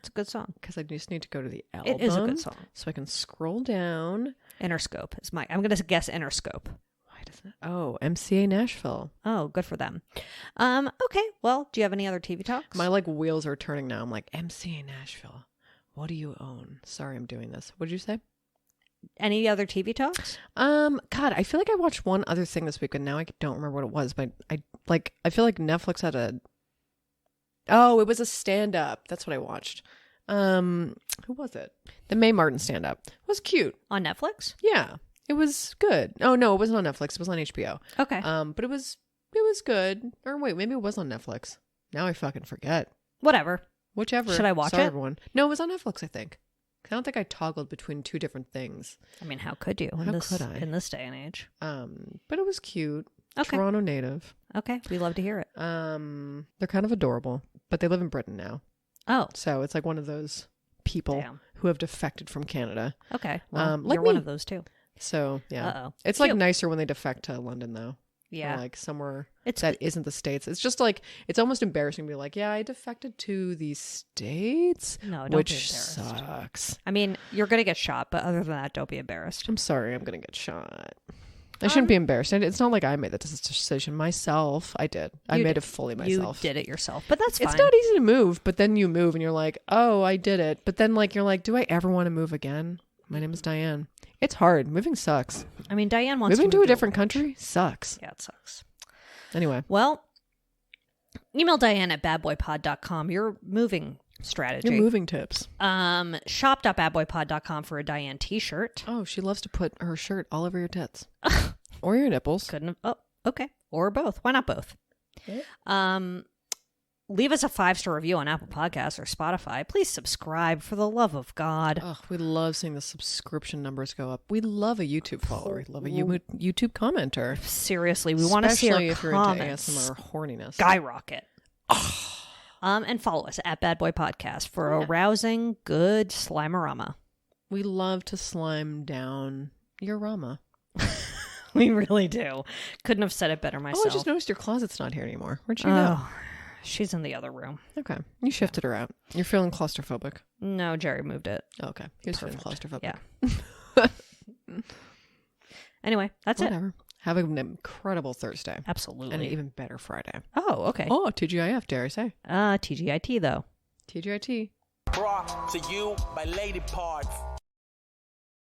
Speaker 2: It's a good song.
Speaker 3: Because I just need to go to the album.
Speaker 2: It is a good song.
Speaker 3: So I can scroll down.
Speaker 2: Interscope is I'm going to guess Interscope.
Speaker 3: Why doesn't it? Oh, MCA Nashville.
Speaker 2: Oh, good for them. Okay. Well, do you have any other TV talks?
Speaker 3: My wheels are turning now. I'm like, MCA Nashville. What do you own? Sorry, I'm doing this. What did you say?
Speaker 2: Any other TV talks?
Speaker 3: God, I feel like I watched one other thing this week, and now I don't remember what it was. But I feel like Netflix had it was a stand-up. That's what I watched. Who was it? The Mae Martin stand-up. It was cute.
Speaker 2: On Netflix?
Speaker 3: Yeah, it was good. Oh no, it wasn't on Netflix. It was on HBO.
Speaker 2: Okay.
Speaker 3: But it was good. Or wait, maybe it was on Netflix. Now I fucking forget.
Speaker 2: Whatever.
Speaker 3: Whichever.
Speaker 2: Should I watch
Speaker 3: Sorry,
Speaker 2: it?
Speaker 3: everyone. No, it was on Netflix, I think. I don't think I toggled between two different things.
Speaker 2: I mean, how could you
Speaker 3: How could I?
Speaker 2: in this day and age?
Speaker 3: But it was cute.
Speaker 2: Okay.
Speaker 3: Toronto native.
Speaker 2: Okay. We love to hear it.
Speaker 3: They're kind of adorable, but they live in Britain now.
Speaker 2: Oh.
Speaker 3: So it's like one of those people
Speaker 2: Damn.
Speaker 3: who have defected from Canada.
Speaker 2: Okay. Well,
Speaker 3: like
Speaker 2: you're one
Speaker 3: me.
Speaker 2: of those too.
Speaker 3: So yeah.
Speaker 2: Uh-oh.
Speaker 3: It's like nicer when they defect to London though.
Speaker 2: Yeah.
Speaker 3: Or like somewhere
Speaker 2: It's
Speaker 3: that isn't the States. It's just like, it's almost embarrassing to be like, yeah, I defected to the States.
Speaker 2: No, don't be
Speaker 3: which
Speaker 2: embarrassed.
Speaker 3: sucks.
Speaker 2: I mean, you're going to get shot, but other than that, don't be embarrassed.
Speaker 3: I'm sorry, I'm going to get shot. I shouldn't be embarrassed. It's not like I made that decision myself. I did. I made it fully myself.
Speaker 2: You did it yourself, but that's fine.
Speaker 3: It's not easy to move, but then you move and you're like, oh, I did it. But then you're like, do I ever want to move again? My name is Diane. It's hard. Moving sucks.
Speaker 2: I mean, Diane wants
Speaker 3: Moving
Speaker 2: to
Speaker 3: to
Speaker 2: move
Speaker 3: a different
Speaker 2: ranch.
Speaker 3: country sucks.
Speaker 2: Yeah, it sucks.
Speaker 3: Anyway.
Speaker 2: Well, email Diane at badboypod.com. Your moving strategy.
Speaker 3: Your moving tips.
Speaker 2: Shop.badboypod.com for a Diane t-shirt.
Speaker 3: Oh, she loves to put her shirt all over your tits. Or your nipples.
Speaker 2: Couldn't have. Oh, okay. Or both. Why not both?
Speaker 3: Okay.
Speaker 2: Leave us a 5-star review on Apple Podcasts or Spotify. Please subscribe for the love of God.
Speaker 3: Oh, we love seeing the subscription numbers go up. We love a YouTube follower. We love a YouTube commenter.
Speaker 2: Seriously, we want to see our
Speaker 3: Especially if you're into
Speaker 2: comments
Speaker 3: ASMR horniness.
Speaker 2: skyrocket. And follow us at Bad Boy Podcast for a rousing, good Slimerama.
Speaker 3: We love to slime down your Rama.
Speaker 2: We really do. Couldn't have said it better myself.
Speaker 3: Oh, I just noticed your closet's not here anymore. Where'd she go?
Speaker 2: She's in the other room.
Speaker 3: Okay. You shifted her out. You're feeling claustrophobic.
Speaker 2: No, Jerry moved it.
Speaker 3: Okay. He was feeling claustrophobic.
Speaker 2: Yeah. Anyway, that's
Speaker 3: Whatever. Have an incredible Thursday.
Speaker 2: Absolutely.
Speaker 3: And an even better Friday.
Speaker 2: Oh, okay.
Speaker 3: Oh, TGIF, dare I say.
Speaker 2: TGIT, though.
Speaker 3: TGIT.
Speaker 1: Brought to you by Lady Parts.